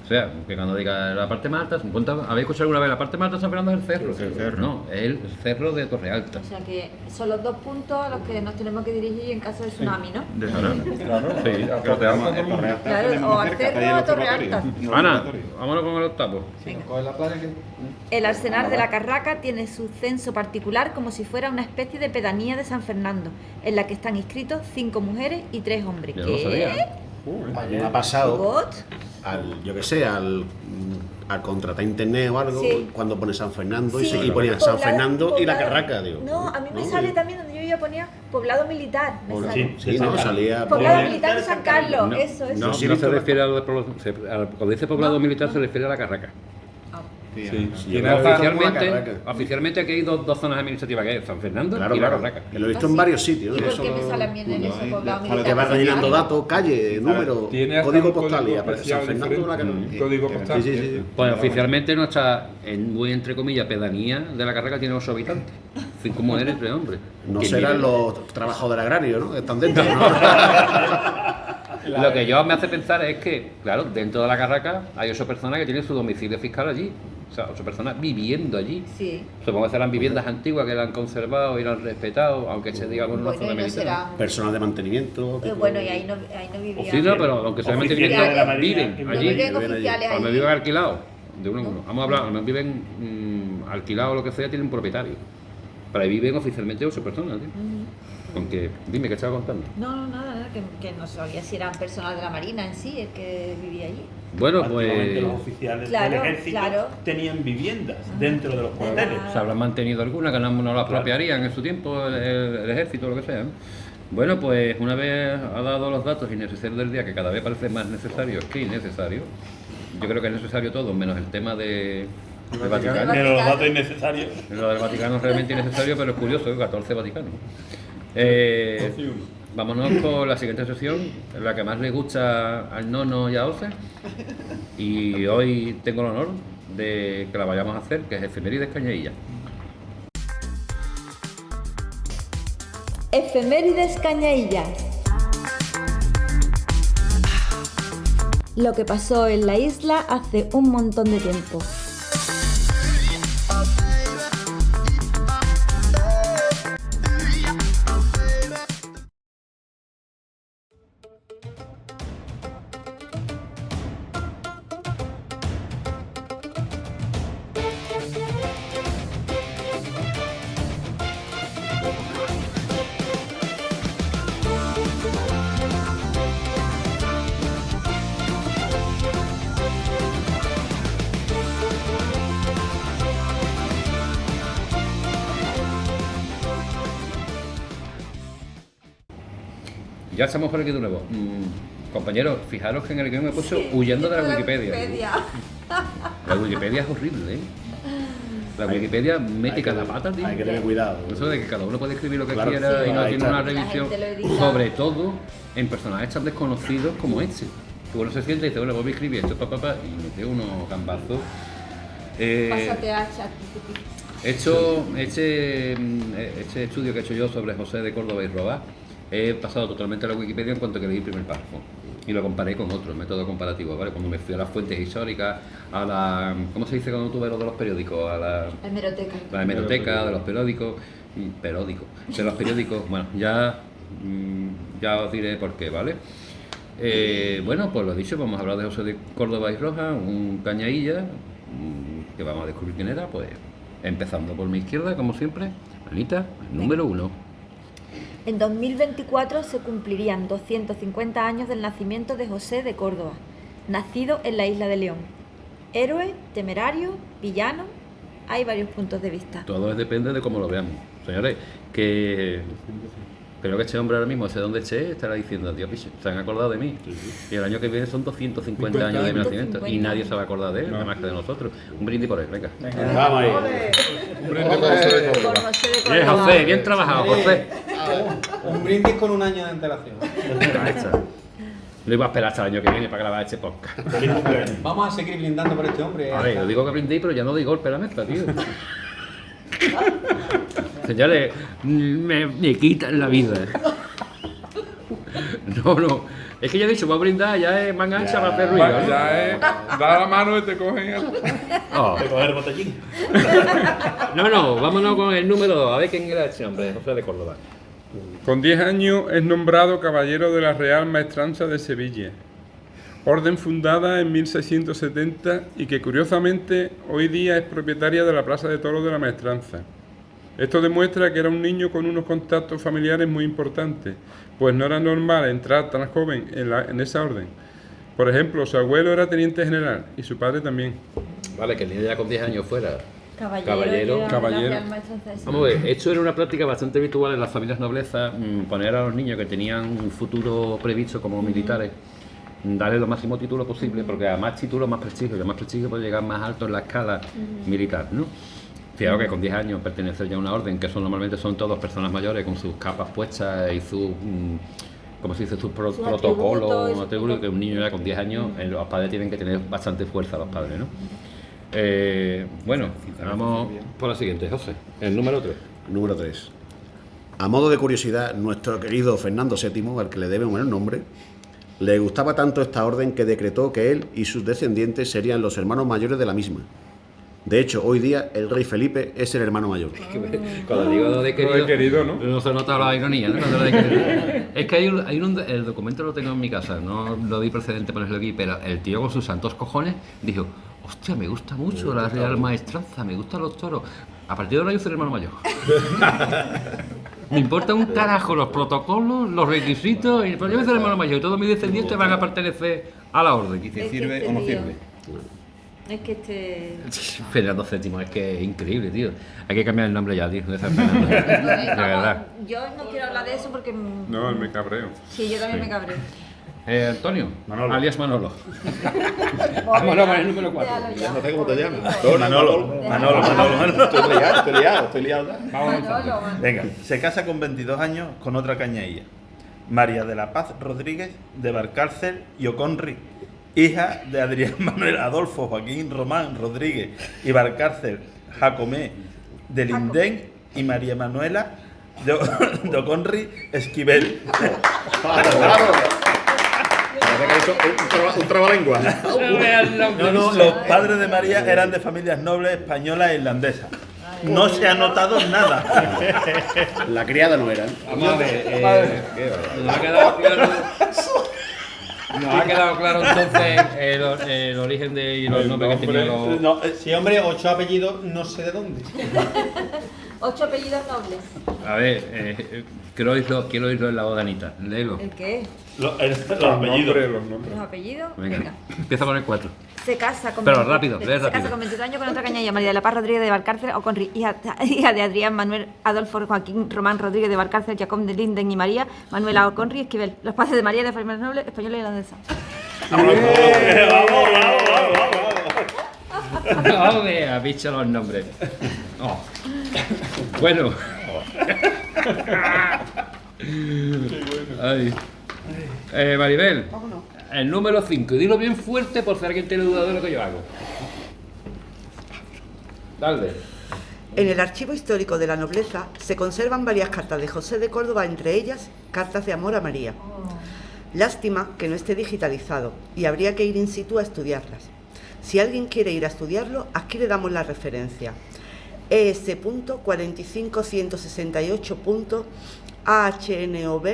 O sea, que cuando diga la parte más alta, ¿habéis escuchado alguna vez la parte más alta de San Fernando es el cerro? Es el cerro. No, es el cerro de Torre Alta. O sea que son los 2 puntos a los que nos tenemos que dirigir en caso de tsunami, ¿no? De Torre Claro, Sí, pero te vamos a todo el mundo. Claro, o al cerro o a Torre Alta. Ana, vámonos con el octavo. El Arsenal de la Carraca tiene su censo particular como si fuera una especie de pedanía de San Fernando, en la que están inscritos 5 mujeres y 3 hombres. Ya lo sabía. Me ha pasado ¿What? yo que sé, al contratar internet o algo, Sí. cuando pone San Fernando Sí. y ponía San Poblado- Fernando y la poblado- Carraca, digo. No, a mí me ¿no? sale también donde yo iba ponía poblado militar. Me sale. Sí, no, salía. Poblado militar de San Carlos, eso. No, sí, no visto se la- refiere a lo de cuando dice poblado militar se refiere a la Carraca. Sí. Tiene razón, como la Oficialmente, Carraca. oficialmente aquí hay dos zonas administrativas, que es San Fernando Claro, y la claro. Carraca. Que lo he visto en varios sitios. ¿Y ¿no? por Eso qué me lo- sale a mí en eso poblado militar? que va rellenando datos, calle, número, Tiene hasta código un postal y código aparece especial San Fernando de la diferente, Carraca. un código postal. Sí, sí, sí. Pues oficialmente nuestra, muy entre comillas, pedanía de la Carraca tiene 8 habitantes. 5 mujeres y 3 hombres. No Que serán viven- los trabajadores agrarios, ¿no? Que están dentro, ¿no? Lo que yo me hace pensar es que, claro, dentro de la Carraca hay 8 personas que tienen su domicilio fiscal allí. O sea, 8 personas viviendo allí. Sí. Supongo que serán viviendas antiguas que la han conservado y la han respetado, aunque se diga con una Bueno, zona y no militar. será... Personal de mantenimiento. tipo- Bueno, y ahí no vivía. Sí, no, pero aunque sea Oficiales mantenimiento, de la Marina, viven que No allí. viven oficiales Cuando allí. viven alquilados, de uno en uno. Vamos a hablar, cuando viven alquilados o lo que sea, tienen un propietario. Para ahí viven oficialmente 8 personas, tío. Aunque, dime, ¿qué estaba contando? No, nada, que no sabía si eran personal de la Marina en sí el que vivía allí. Bueno, Antiguamente pues los oficiales Claro, del ejército claro. tenían viviendas dentro de los cuarteles. se habrán mantenido alguna que no la apropiarían en su tiempo el ejército o lo que sea, ¿no? Bueno, pues una vez ha dado los datos innecesarios del día, que cada vez parece más necesario que innecesario, yo creo que es necesario todo, menos el tema del Vaticano. Pero los datos innecesarios. Lo del Vaticano es realmente innecesario, pero es curioso, 14 Vaticanos. Vámonos con la siguiente sección, la que más le gusta al Nono y a Ose. Y hoy tengo el honor de que la vayamos a hacer, que es Efemérides Cañailla. Efemérides Cañaillas. Lo que pasó en la isla hace un montón de tiempo. Ya estamos por aquí de nuevo. Compañeros, fijaros que en el guión me he puesto huyendo de la Wikipedia. La Wikipedia es horrible, ¿eh? La Wikipedia mete cada pata, tío. Hay que tener cuidado. Eso de que cada uno puede escribir lo que Claro, quiera sí, y no ahí tiene está. una La revisión, gente lo edita. sobre todo en personajes tan desconocidos como este. Que uno se siente y dice, bueno, voy a escribir esto, y mete unos gambazos. Pásate a ChatGPT. Este estudio que he hecho yo sobre José de Córdoba y Roa, he pasado totalmente a la Wikipedia en cuanto que leí el primer párrafo y lo comparé con otro, el método comparativo, ¿vale? Cuando me fui a las fuentes históricas, a la... ¿cómo se dice cuando tú ves lo de los periódicos? A la hemeroteca de los periódicos, de los periódicos, bueno, ya os diré por qué, ¿vale? Bueno, pues lo dicho, vamos a hablar de José de Córdoba y Roja, un cañailla, que vamos a descubrir quién era, pues empezando por mi izquierda, como siempre, Anita, número 1. En 2024 se cumplirían 250 años del nacimiento de José de Córdoba, nacido en la isla de León. Héroe, temerario, villano, hay varios puntos de vista. Todo depende de cómo lo veamos. Señores, que creo que este hombre ahora mismo, sé dónde esté, estará diciendo, Dios, piche, se han acordado de mí. Y el año que viene son 250 años de mi nacimiento y nadie se va a acordar de él, nada más que de nosotros. Un brindis por él, venga. Vamos ahí. Un brindis por José de Por Córdoba. José de Bien, Córdoba. José, bien trabajado, José. Un brindis con un año de antelación. Ahí está. No iba a esperar hasta el año que viene para grabar este podcast. Vamos a seguir brindando por este hombre. A ver, yo digo que brindis, pero ya no doy golpe a la mesa, tío. Señores, me quitan la vida. No, es que ya he dicho, voy a brindar, ya es mangancha para hacer ruido. ¿no? Ya es, da la mano y te cogen el... Oh. De coger botellín. No, vámonos con el número 2, a ver quién era ese hombre, José de Córdoba. Con 10 años es nombrado caballero de la Real Maestranza de Sevilla, orden fundada en 1670 y que curiosamente hoy día es propietaria de la Plaza de Toros de la Maestranza. Esto demuestra que era un niño con unos contactos familiares muy importantes, pues no era normal entrar tan joven en esa orden. Por ejemplo, su abuelo era teniente general y su padre también. Vale, que el niño ya con 10 años fuera Caballero. caballero. Vamos a ver, esto era una práctica bastante habitual en las familias noblezas, poner a los niños que tenían un futuro previsto como militares, darle los máximos títulos posibles, porque a más títulos más prestigio, y a más prestigio puede llegar más alto en la escala militar, ¿no? Fijaos que con 10 años pertenecer ya a una orden, que normalmente son todos personas mayores con sus capas puestas y sus, ¿cómo se dice?, sus protocolos, atributos, que un niño ya con 10 años, los padres tienen que tener bastante fuerza, los padres, ¿no? Bueno, vamos por la siguiente, José, el número 3. Número 3. A modo de curiosidad, nuestro querido Fernando VII, al que le debemos el nombre, le gustaba tanto esta orden que decretó que él y sus descendientes serían los hermanos mayores de la misma. De hecho, hoy día el rey Felipe es el hermano mayor. Cuando digo lo de querido, ¿no? No se nota la ironía, ¿no? Cuando lo de querido. Es que el documento lo tengo en mi casa, no lo di precedente ponerlo aquí, pero el tío con sus santos cojones dijo, hostia, me gusta mucho la Real Maestranza, me gustan los toros. A partir de ahora yo soy el hermano mayor. Me importa un carajo los protocolos, los requisitos, pero yo soy el hermano mayor y todos mis descendientes van a pertenecer a la orden. ¿Y si sirve o no sirve? Es que Fernando VII, es que es increíble, tío. Hay que cambiar el nombre ya, tío, de San Fernando. De verdad. Yo no quiero hablar de eso porque... No, me cabreo. Sí, yo también me cabreo. Antonio, Manolo. alias Manolo. Vámonos con el número 4. Ya no sé cómo te llamas. Manolo. Estoy liado. Venga, se casa con 22 años con otra cañailla. María de la Paz Rodríguez de Valcárcel y Oconri, hija de Adrián Manuel Adolfo Joaquín Román Rodríguez y Valcárcel Jacomé de Lindén y María Manuela de Oconri Esquivel. Un trabalengua. Los padres de María eran de familias nobles españolas e irlandesas. No se ha notado nada. La criada no era. Vamos a ver, nos ha quedado claro entonces el origen y los nombres que tenían los... Sí, hombre, 8 apellidos, no sé de dónde. 8 apellidos nobles. A ver, quiero oírlo en la voz de Anita. Léelo. ¿El qué? Los apellidos. ¿Los apellidos? Venga, empieza con el 4. Se casa con Pero rápido, lee Se rápido. casa con 22 años con otra cañailla, María de la Paz Rodríguez de Valcárcel o con hija de Adrián Manuel Adolfo Joaquín Román Rodríguez de Valcárcel, Jacob de Linden y María Manuela Oconri Esquivel. Los padres de María de familias nobles española y irlandesa. No me ha dicho los nombres. Oh. Bueno. Ay. Maribel, el número 5. Y dilo bien fuerte por si alguien tiene duda de lo que yo hago. Dale. En el archivo histórico de la nobleza se conservan varias cartas de José de Córdoba, entre ellas cartas de amor a María. Lástima que no esté digitalizado y habría que ir in situ a estudiarlas. Si alguien quiere ir a estudiarlo, aquí le damos la referencia. ES.45168.AHNOB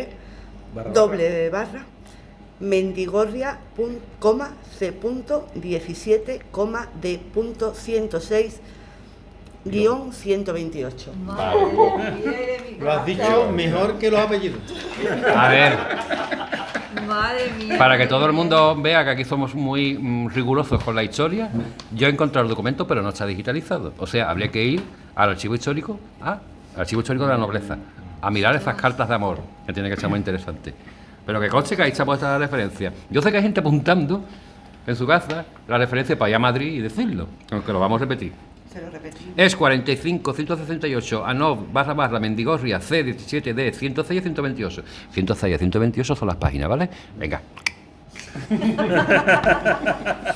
Mendigorria, C.D.106-128. Lo has dicho mejor que los apellidos. A ver, Madre mía. para que todo el mundo vea que aquí somos muy rigurosos con la historia, yo he encontrado el documento, pero no está digitalizado. O sea, habría que ir al archivo histórico, de la nobleza, a mirar esas cartas de amor, que tiene que ser muy interesante. Pero que conste que ahí está puesta la referencia. Yo sé que hay gente apuntando en su casa la referencia para ir a Madrid y decirlo, aunque lo vamos a repetir. Se lo repetimos. Es 45-168 // Mendigorria C17D 106 a 128. 106 a 128 son las páginas, ¿vale? Venga.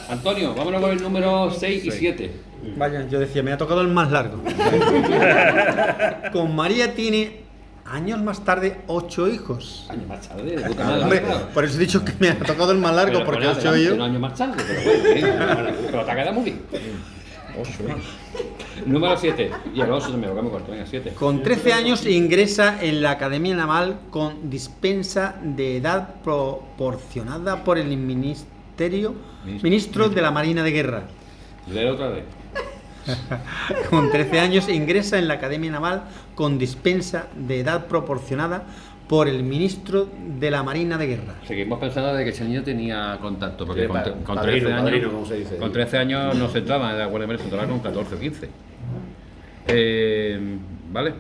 Antonio, vámonos con el número 6 y 7. Vaya, yo decía, me ha tocado el más largo. Con María tiene años más tarde 8 hijos. Años más tarde, de puta madre. Hombre, por eso he dicho que me ha tocado el más largo, porque 8 Un hijos. año más tarde, pero bueno, pero te ha quedado muy bien. Número 7. Y el 8 también, lo que me corto. Venga, 7. Con 13 años ingresa en la Academia Naval con dispensa de edad proporcionada por el ministro de la Marina de Guerra. Léelo otra vez. Con 13 años ingresa en la Academia Naval con dispensa de edad proporcionada por el ministro de la Marina de Guerra. Seguimos pensando de que ese niño tenía contacto, porque Sí, con padrino, 13 años, padrino, como se dice. con 13 años no se entraba en la Guardia Marina, se entraba con 14 o 15. Vale.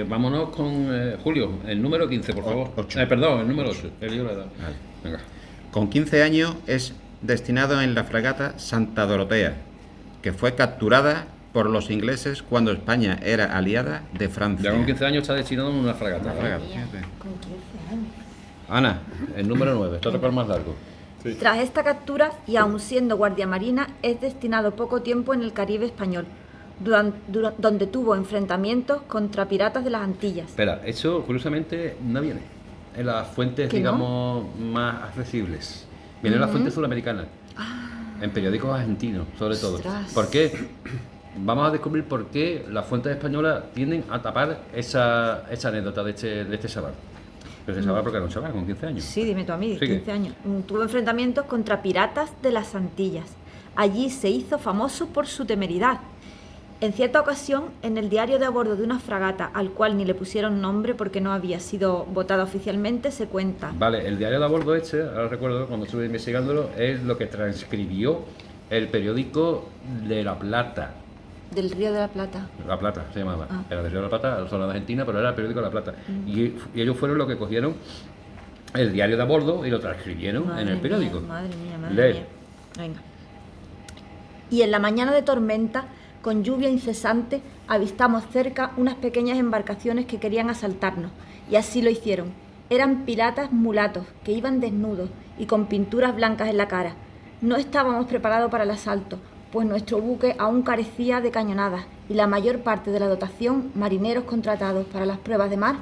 Vámonos con Julio, el número 15, por favor. Perdón, el número 8. El libro de edad. Vale. Venga. Con 15 años es destinado en la fragata Santa Dorotea, que fue capturada por los ingleses cuando España era aliada de Francia. Ya con 15 años está destinado en una fragata. Una ¿vale? fragata, fíjate. Con 15 años. Ana, el número 9. Esto toca el más largo. Tras esta captura, y aun siendo guardia marina, es destinado poco tiempo en el Caribe español, donde tuvo enfrentamientos contra piratas de las Antillas. Espera, eso curiosamente no viene en las fuentes, ¿Que digamos, más accesibles. Viene en las fuentes sudamericanas, en periódicos argentinos, sobre todo. Ostras. ¿Por qué? Vamos a descubrir por qué las fuentes españolas tienden a tapar esa anécdota de este chaval. Ese chaval porque era un chaval con 15 años. Sí, dime tú a mí, Sigue. 15 años. Tuvo enfrentamientos contra piratas de las Antillas. Allí se hizo famoso por su temeridad En cierta ocasión, en el diario de a bordo de una fragata, al cual ni le pusieron nombre porque no había sido votada oficialmente, se cuenta... Vale, el diario de a bordo ahora recuerdo, cuando estuve investigándolo, es lo que transcribió el periódico de La Plata. Del Río de la Plata. La Plata se llamaba. Era del Río de la Plata, zona de Argentina, pero era el periódico de La Plata. Y ellos fueron los que cogieron el diario de a bordo y lo transcribieron en el periódico. Madre mía. Venga. Y en la mañana de tormenta, con lluvia incesante, avistamos cerca unas pequeñas embarcaciones que querían asaltarnos, y así lo hicieron. Eran piratas mulatos, que iban desnudos y con pinturas blancas en la cara. No estábamos preparados para el asalto, pues nuestro buque aún carecía de cañonadas, y la mayor parte de la dotación, marineros contratados para las pruebas de mar,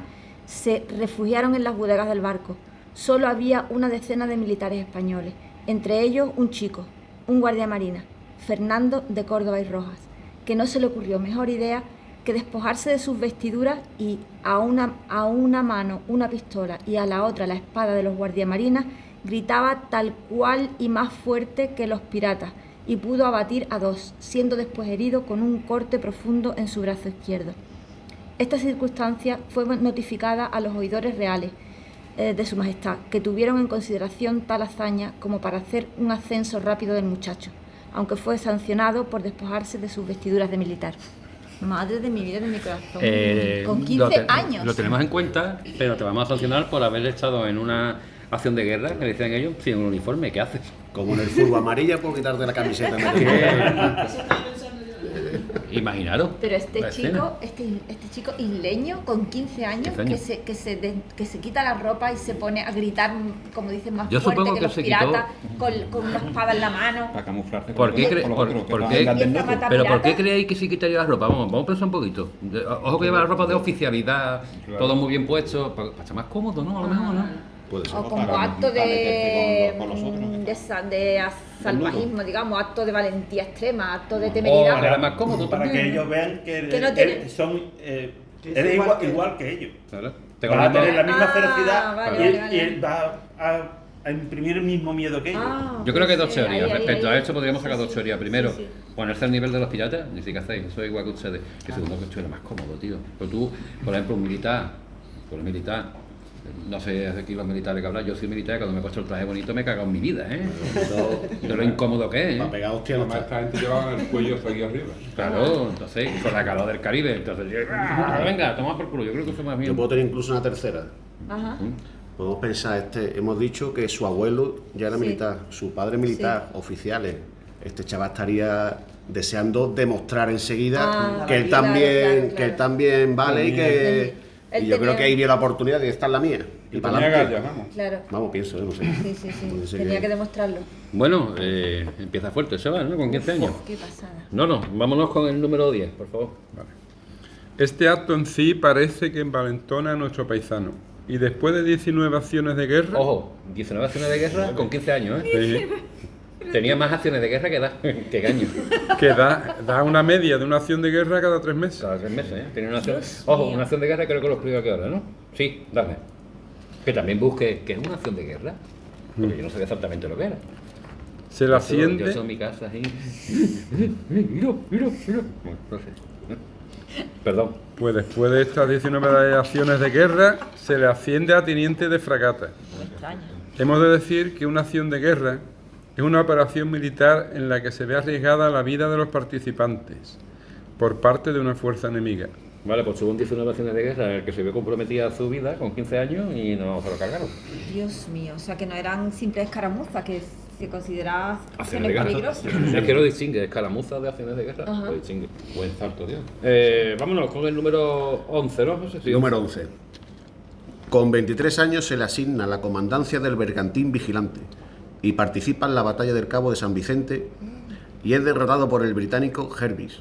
se refugiaron en las bodegas del barco. Solo había una decena de militares españoles, entre ellos un chico, un guardia marina, Fernando de Córdoba y Rojas, que no se le ocurrió mejor idea que despojarse de sus vestiduras y a una mano una pistola y a la otra la espada de los guardiamarinas, gritaba tal cual y más fuerte que los piratas, y pudo abatir a 2, siendo después herido con un corte profundo en su brazo izquierdo. Esta circunstancia fue notificada a los oidores reales de su majestad, que tuvieron en consideración tal hazaña como para hacer un ascenso rápido del muchacho, aunque fue sancionado por despojarse de sus vestiduras de militar. Madre de mi vida, de mi corazón. Con 15 años. Lo tenemos en cuenta, pero te vamos a sancionar por haber estado en una acción de guerra, que decían ellos, sin un uniforme. ¿Qué haces? Como en el fútbol, amarilla por quitarte la camiseta. Imaginaros. Pero este chico isleño con 15 años que se quita la ropa y se pone a gritar, como dicen, más Yo fuerte supongo que que los se piratas con una espada en la mano. Para camuflarse. ¿Por qué pero ¿por qué piratas? creéis que se quitaría la ropa? Vamos a pensar un poquito. Ojo que lleva la ropa de oficialidad, todo muy bien puesto, para estar más cómodo, ¿no? A lo mejor, ¿no? Puede ser. O como acto de salvajismo, digamos, acto de valentía extrema, acto de temeridad. Para más cómodo para también, que ¿no? ellos vean que no tiene- son es igual que ellos. Claro. Va a tener la misma ferocidad vale. y él va a imprimir el mismo miedo que ellos. Yo creo que hay dos teorías. ahí, Respecto ahí. a esto podríamos sacar dos teorías. Primero, Sí. ponerse al nivel de los piratas, decir que hacéis, eso es igual que ustedes. Que segundo, que estuviera más cómodo, tío. Pero tú, por ejemplo, un militar, no sé aquí los militares que hablan, yo soy militar y cuando me he puesto el traje bonito me he cagado en mi vida, ¿eh? De lo incómodo que es, ¿eh? Para pegar hostia no Además, está. esta gente llevaba el cuello hasta aquí arriba. Claro, entonces, con la calor del Caribe, entonces, venga, toma por culo, yo creo que fue más Yo bien. puedo tener incluso una tercera. Ajá. Podemos pensar, hemos dicho que su abuelo ya era Sí. militar, su padre militar, oficiales. Este chaval estaría deseando demostrar enseguida que él claro, también, claro. que él también vale y que Él y yo creo tenía- que ahí vio la oportunidad de esta es la mía. Y para Tenía adelante. gallas, vamos. Claro. Vamos, pienso, no sé. Sí. Puede ser Tenía que demostrarlo. Bueno, empieza fuerte, se va, ¿no? Con 15 años. Qué pasada. No, vámonos con el número 10, por favor. Vale. Este acto en sí parece que envalentona a nuestro paisano. Y después de 19 acciones de guerra... Ojo, 19 acciones de guerra con 15 años, ¿eh? Sí, Tenía más acciones de guerra que años. que da una media de una acción de guerra cada 3 meses. Cada 3 meses, ¿eh? Tenía una acción. Dios Ojo, mío. una acción de guerra creo que lo explico aquí ahora, ¿no? Sí, dale. Que también busque qué es una acción de guerra. Porque yo no sabía exactamente lo que era. Se la Yo asciende... soy en mi casa así. Mira. Bueno, no sé. Perdón. Pues después de estas 19 acciones de guerra, se le asciende a teniente de fragata. Muy extraño. Hemos de decir que una acción de guerra es una operación militar en la que se ve arriesgada la vida de los participantes por parte de una fuerza enemiga. Vale, pues tuvo 19 acciones de guerra en el que se vio comprometida su vida con 15 años y no se lo cargaron. Dios mío, o sea que no eran simples escaramuzas, que se consideraban Acciones de acciones guerra. peligrosas. Es que lo distingue, escaramuzas de acciones de guerra. Ajá. Lo distingue. Buen salto, tío. Vámonos con el número 11, ¿no? José? Sí, Número 11. Con 23 años se le asigna la comandancia del bergantín vigilante y participa en la batalla del Cabo de San Vicente y es derrotado por el británico Jervis.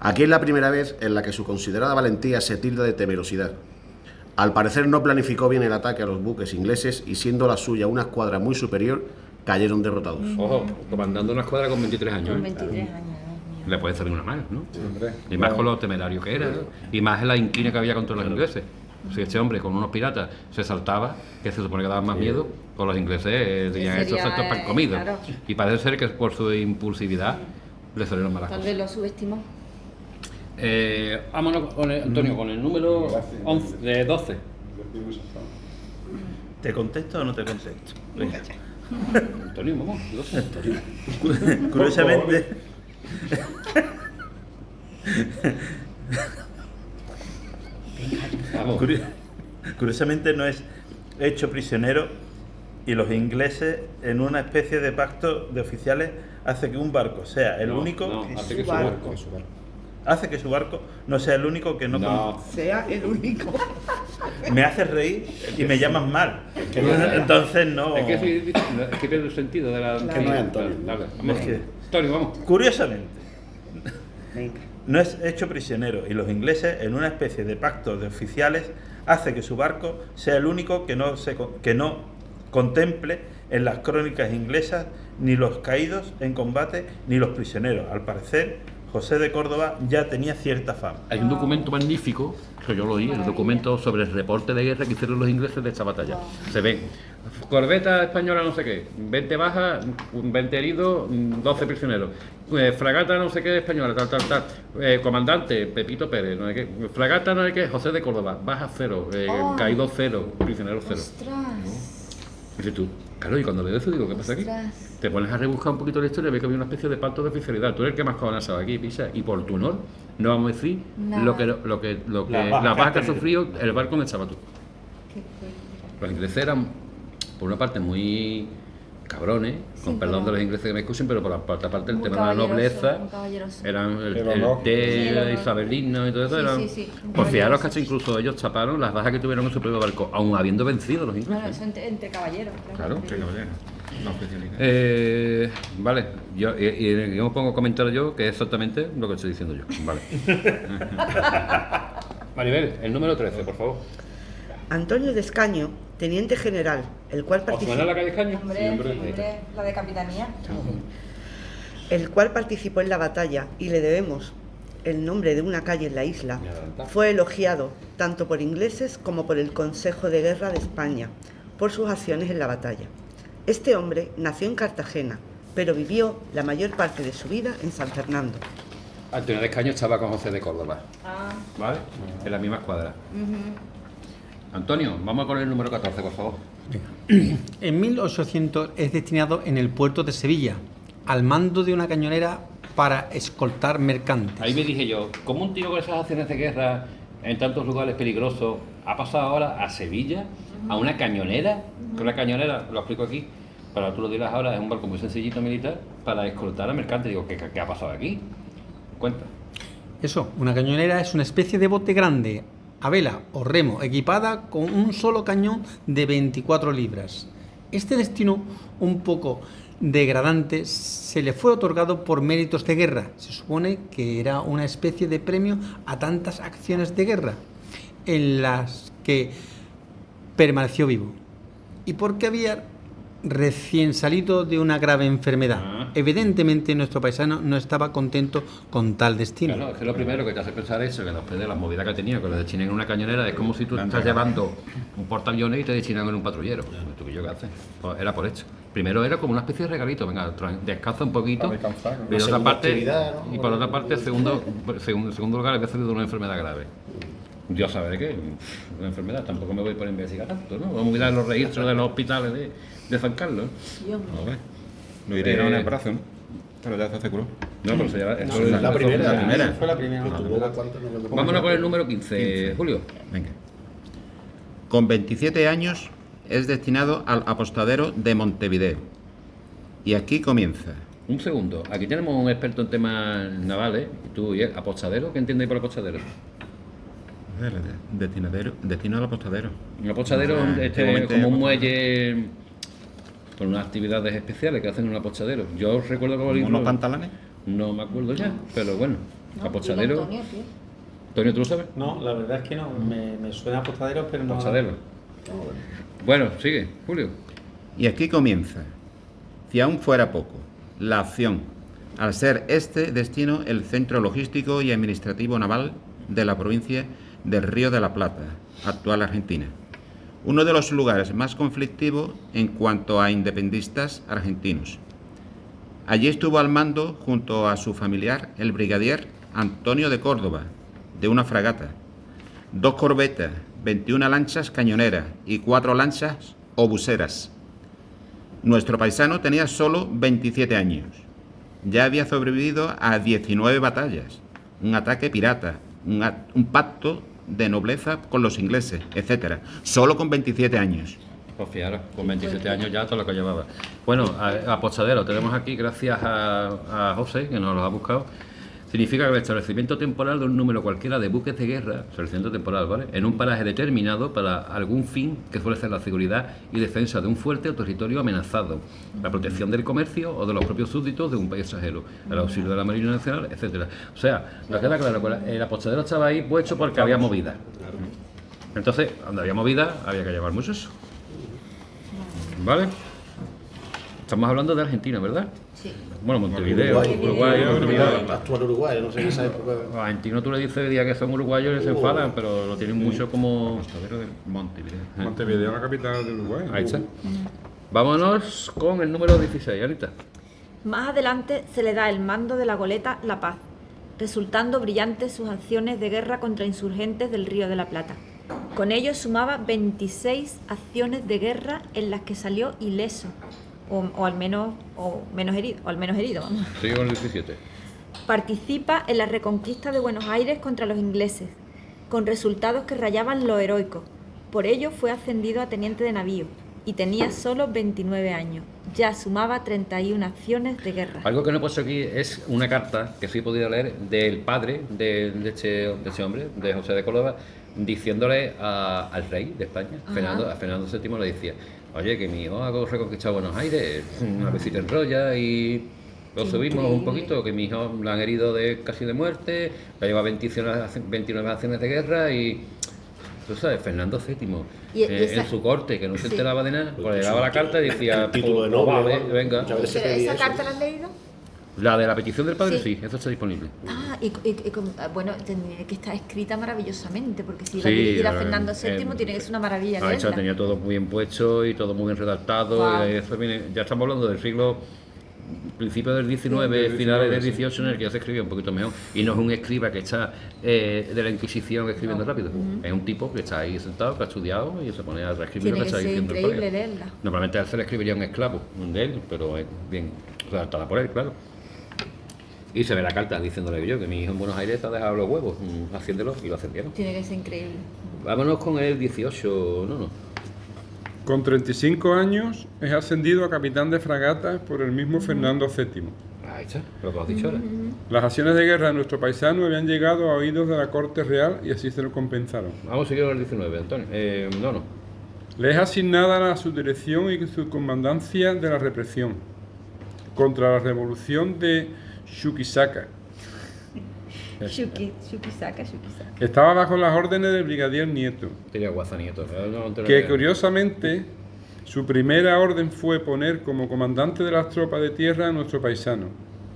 Aquí es la primera vez en la que su considerada valentía se tilda de temerosidad. Al parecer no planificó bien el ataque a los buques ingleses y siendo la suya una escuadra muy superior, cayeron derrotados. Ojo, comandando una escuadra con 23 años. Con ¿eh? 23 años, Dios mío. Le puede salir una mano, ¿no? Hombre, Y más con lo temerario que era, ¿no? Y más en la inquina que había contra los ingleses. Si este hombre con unos piratas se saltaba, que se supone que daban más miedo, con los ingleses tenían esos sería, saltos pan comidos. claro. Y parece ser que por su impulsividad le salieron malas Tal cosas. vez lo subestimó. Vámonos con Antonio, con el número 11, de 12. ¿Te contesto o no te contesto? Venga. Antonio, vamos, 12. Curiosamente. Vamos. Curiosamente no es hecho prisionero y los ingleses en una especie de pacto de oficiales hace que un barco sea el único hace que su barco. hace que su barco no sea el único que no. Sea el único. Me haces reír y me llaman mal. Entonces no. Es que pierde el sentido de la. Que no es Antonio. Dale, vamos. Es que- Antonio, vamos. Curiosamente, no es hecho prisionero y los ingleses en una especie de pacto de oficiales hace que su barco sea el único que no contemple en las crónicas inglesas ni los caídos en combate ni los prisioneros. Al parecer, José de Córdoba ya tenía cierta fama. Hay un documento magnífico, que yo lo oí, el documento sobre el reporte de guerra que hicieron los ingleses de esta batalla. Se ven corbeta española no sé qué, 20 bajas, 20 heridos, 12 prisioneros. Fragata no sé qué española, tal. Comandante, Pepito Pérez, no sé qué. Fragata no sé qué, José de Córdoba, baja 0, caídos 0, prisioneros 0. ¡Ostras! Dices tú, claro, y cuando veo eso digo, ¿qué pasa aquí? Ostras. Te pones a rebuscar un poquito la historia y ves que había una especie de pacto de oficialidad. Tú eres el que más cojones sabe aquí, Pisa, y por tu honor no vamos a decir Nada. lo que La la baja que ha tenido. sufrido el barco en el Chabatú. Qué fuerte. Los ingleses eran, por una parte, muy cabrones, con Sí, perdón de pero- los ingleses que me escuchen, pero por la otra parte el Muy tema de la caballeroso, nobleza muy caballeroso. eran el honor. Sí, el té honor. isabelino y todo eso. Sí, Eran, sí, sí, muy por fijaros, caballerosos. que incluso ellos taparon las bajas que tuvieron en su propio barco, aun habiendo vencido los ingleses. Bueno, eso entre caballeros. Claro, Sí. No oficialidad. Vale, yo me pongo a comentar yo que es exactamente lo que estoy diciendo yo. Vale. Maribel, el número 13, por favor. Antonio de Escaño, teniente general, el cual ¿Os suena la participó, calle Escaño? Hombre, la de capitanía. participó en la batalla y le debemos el nombre de una calle en la isla, fue elogiado tanto por ingleses como por el Consejo de Guerra de España por sus acciones en la batalla. Este hombre nació en Cartagena, pero vivió la mayor parte de su vida en San Fernando. Antonio de Escaño estaba con José de Córdoba, Ah, ¿vale? En la misma escuadra. Antonio, vamos con el número 14, por favor. En 1800 es destinado en el puerto de Sevilla, al mando de una cañonera para escoltar mercantes. Ahí me dije yo, ¿cómo un tío con esas acciones de guerra en tantos lugares peligrosos ha pasado ahora a Sevilla, a una cañonera? Que una cañonera, lo explico aquí, para que tú lo dirás ahora, es un barco muy sencillito militar para escoltar a mercantes. Digo, ¿qué ha pasado aquí? Cuenta. Eso, una cañonera es una especie de bote grande, a vela o remo, equipada con un solo cañón de 24 libras. Este destino, un poco degradante, se le fue otorgado por méritos de guerra. Se supone que era una especie de premio a tantas acciones de guerra en las que permaneció vivo. Y porque había recién salido de una grave enfermedad. Evidentemente nuestro paisano no estaba contento con tal destino. Claro, es que lo primero que te hace pensar eso, que después de la movida que ha tenido, que lo destinan en una cañonera, es como si tú estás llevando un portaaviones y te destinan en un patrullero. ¿Tú qué yo qué haces? Pues era por hecho. Primero era como una especie de regalito, venga, descansa un poquito. Para descansar, ¿no? Y por otra segunda parte, actividad, ¿no? y por otra parte, segundo lugar, había salido de una enfermedad grave. Dios sabe de qué, una enfermedad, tampoco me voy por investigar tanto, ¿no? Vamos a mirar los registros de los hospitales de San Carlos. A ver. Lo hirieron en el brazo, ¿no? Pero ya se curó. No, pero se llama. eso es es la primera. La primera. Fue la primera. Vámonos con el número 15, Julio. Venga. Con 27 años es destinado al apostadero de Montevideo. Y aquí comienza. Un segundo, aquí tenemos un experto en temas navales, y tú y él, apostadero, ¿qué entiendes por apostadero? Destino al apostadero. Un apostadero es como un muelle con unas actividades especiales que hacen en un apostadero. Yo recuerdo como ¿Unos pantalones? No me acuerdo ya, pero bueno, no, apostadero. dile Antonio, tío. Antonio, ¿tú lo sabes? No, la verdad es que no, me suena apostadero, pero no. Apostadero. Bueno, sigue, Julio. Y aquí comienza. Si aún fuera poco, la acción, al ser este destino el centro logístico y administrativo naval de la provincia del Río de la Plata, actual Argentina. Uno de los lugares más conflictivos en cuanto a independistas argentinos. Allí estuvo al mando junto a su familiar, el brigadier Antonio de Córdoba, de una fragata, 2 corbetas, 21 lanchas cañoneras y 4 lanchas obuseras. Nuestro paisano tenía solo 27 años. Ya había sobrevivido a 19 batallas, un ataque pirata, un pacto de nobleza con los ingleses, etcétera, solo con 27 años. Pues fijaros, con 27 años ya todo lo que llevaba. Bueno, apostadero, tenemos aquí, gracias a José, que nos lo ha buscado. Significa que el establecimiento temporal de un número cualquiera de buques de guerra, establecimiento temporal, ¿vale?, en un paraje determinado para algún fin que suele ser la seguridad y defensa de un fuerte o territorio amenazado, la protección del comercio o de los propios súbditos de un país extranjero, el auxilio de la Marina Nacional, etcétera. O sea, nos queda claro que el apostadero estaba ahí puesto porque había movida. Entonces, donde había movida, había que llevar mucho eso. ¿Vale? Estamos hablando de Argentina, ¿verdad? Sí. Bueno, Montevideo, Uruguay, Actual Uruguay, no sé en esa época. Los argentinos tú le dices el día que son uruguayos y se enfadan, pero lo tienen mucho como... Montevideo. Montevideo, la capital de Uruguay. Ahí está. Vámonos con el número 16, Anita. Más adelante se le da el mando de la goleta La Paz, resultando brillantes sus acciones de guerra contra insurgentes del Río de la Plata. Con ello sumaba 26 acciones de guerra en las que salió ileso, o al menos herido, vamos. Sigue con el 17. Participa en la reconquista de Buenos Aires contra los ingleses, con resultados que rayaban lo heroico. Por ello fue ascendido a teniente de navío y tenía solo 29 años. Ya sumaba 31 acciones de guerra. Algo que no he puesto aquí es una carta que sí he podido leer del padre de este hombre, de José de Córdoba, diciéndole al rey de España, a Fernando VII, le decía: oye, que mi hijo ha reconquistado Buenos Aires, una visita en Roya y lo subimos un poquito, que mi hijo lo han herido casi de muerte, ya lleva 29 acciones de guerra y... Tú sabes, Fernando VII, en su corte, que no se enteraba de nada, pues le daba la carta y decía, título de pues, noble, vale, venga. ¿Pero esa carta la has leído? La de la petición del padre, Sí. sí, eso está disponible. Bueno, tendría que estar escrita maravillosamente, porque si la Sí, dirigida Fernando VII tiene que ser una maravilla Ahí está, leerla. tenía todo muy bien puesto y todo muy bien redactado. Wow. Y eso viene, ya estamos hablando del siglo, principio del 19, finales del 18, en el que ya se escribía un poquito mejor. Y no es un escriba que está de la Inquisición escribiendo rápido. Es un tipo que está ahí sentado, que ha estudiado y se pone a reescribir lo Tiene que que está ser diciendo el increíble colega. leerla. Normalmente a él se le escribiría un esclavo de él, pero es bien redactada por él, claro. Y se ve la carta diciéndole yo que mi hijo en Buenos Aires ha dejado los huevos haciéndolo y lo ascendieron. Tiene que ser increíble. Vámonos con el 18, no. Con 35 años es ascendido a capitán de fragata por el mismo Fernando VII. Ahí está, lo que has dicho ahora. Las acciones de guerra de nuestro paisano habían llegado a oídos de la corte real y así se lo compensaron. Vamos a seguir con el 19, Antonio. No. Le es asignada la subdirección y su comandancia de la represión contra la revolución de Chuquisaca. Shukisaka. Estaba bajo las órdenes del brigadier Nieto, Tenía Guaza Nieto. que curiosamente su primera orden fue poner como comandante de las tropas de tierra a nuestro paisano.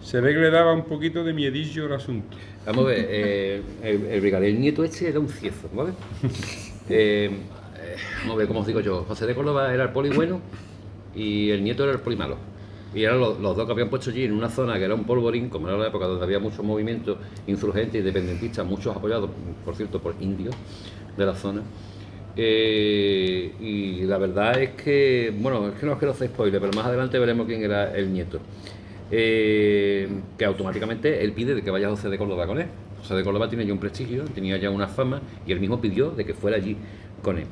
Se ve que le daba un poquito de miedillo el asunto. Vamos a ver, el brigadier Nieto este era un ciezo, ¿vale? Vamos a ver, como os digo yo, José de Córdoba era el poli bueno y el Nieto era el poli malo. Y eran los dos que habían puesto allí en una zona que era un polvorín, como era la época donde había muchos movimientos insurgentes, independentistas, muchos apoyados, por cierto, por indios de la zona. Y la verdad es que, bueno, es que no quiero hacer spoiler, pero más adelante veremos quién era el Nieto. Que automáticamente él pide de que vaya José de Córdoba con él. José de Córdoba tiene ya un prestigio, tenía ya una fama, y él mismo pidió de que fuera allí con él.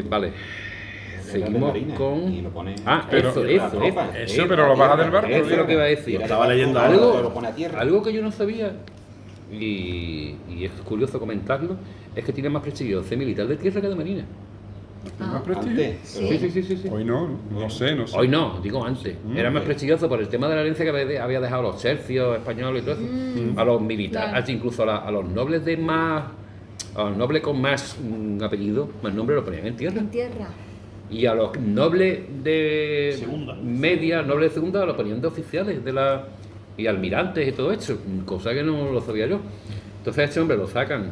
Vale. Seguimos con... Eso, pero lo baja del barco. Eso es lo que iba a decir. Estaba leyendo algo que yo no sabía, y es curioso comentarlo, es que tiene más prestigio de militar de tierra que de marina. ¿Más prestigio? Sí. Hoy no sé. Hoy no, digo antes. Era más prestigioso por el tema de la herencia que había dejado los tercios españoles y todo eso. A los militares, incluso a los nobles de más... A los nobles con más apellido, más nombre lo ponían en tierra. Y a los nobles de media, nobles de segunda, lo ponían de oficiales y almirantes y todo esto, cosa que no lo sabía yo. Entonces a este hombre lo sacan,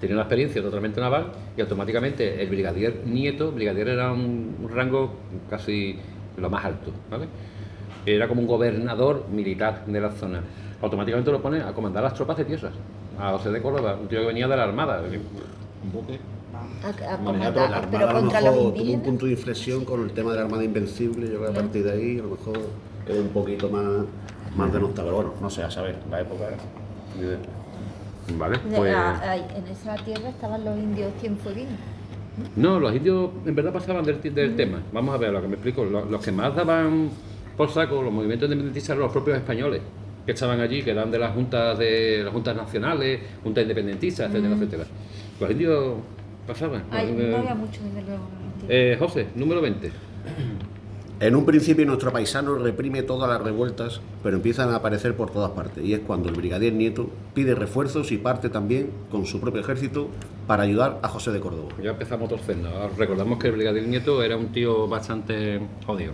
tenía una experiencia totalmente naval y automáticamente el brigadier Nieto, brigadier era un rango casi lo más alto, ¿vale? era como un gobernador militar de la zona. Automáticamente lo pone a comandar las tropas de tierra. A José de Córdoba, un tío que venía de la Armada. Un buque. A Manejar comandar, la Armada pero a lo contra mejor los tuvo un indígenas. punto de inflexión con el tema de la Armada Invencible. Yo creo que a partir de ahí a lo mejor es un poquito más denostado. Pero bueno, no sé, a saber, la época. Vale, pues... En esa tierra estaban los indios cienfueguinos. No, los indios en verdad pasaban del tema. Vamos a ver lo que me explico. Los que más daban por saco los movimientos independentistas eran los propios españoles que estaban allí, que eran de las juntas nacionales, juntas independentistas, etcétera, etcétera. Los indios pasaban. No había mucho, desde luego. José, número 20. En un principio nuestro paisano reprime todas las revueltas, pero empiezan a aparecer por todas partes, y es cuando el brigadier Nieto pide refuerzos y parte también con su propio ejército para ayudar a José de Córdoba. Ya empezamos a torcernos. Recordamos que el brigadier Nieto era un tío bastante jodido.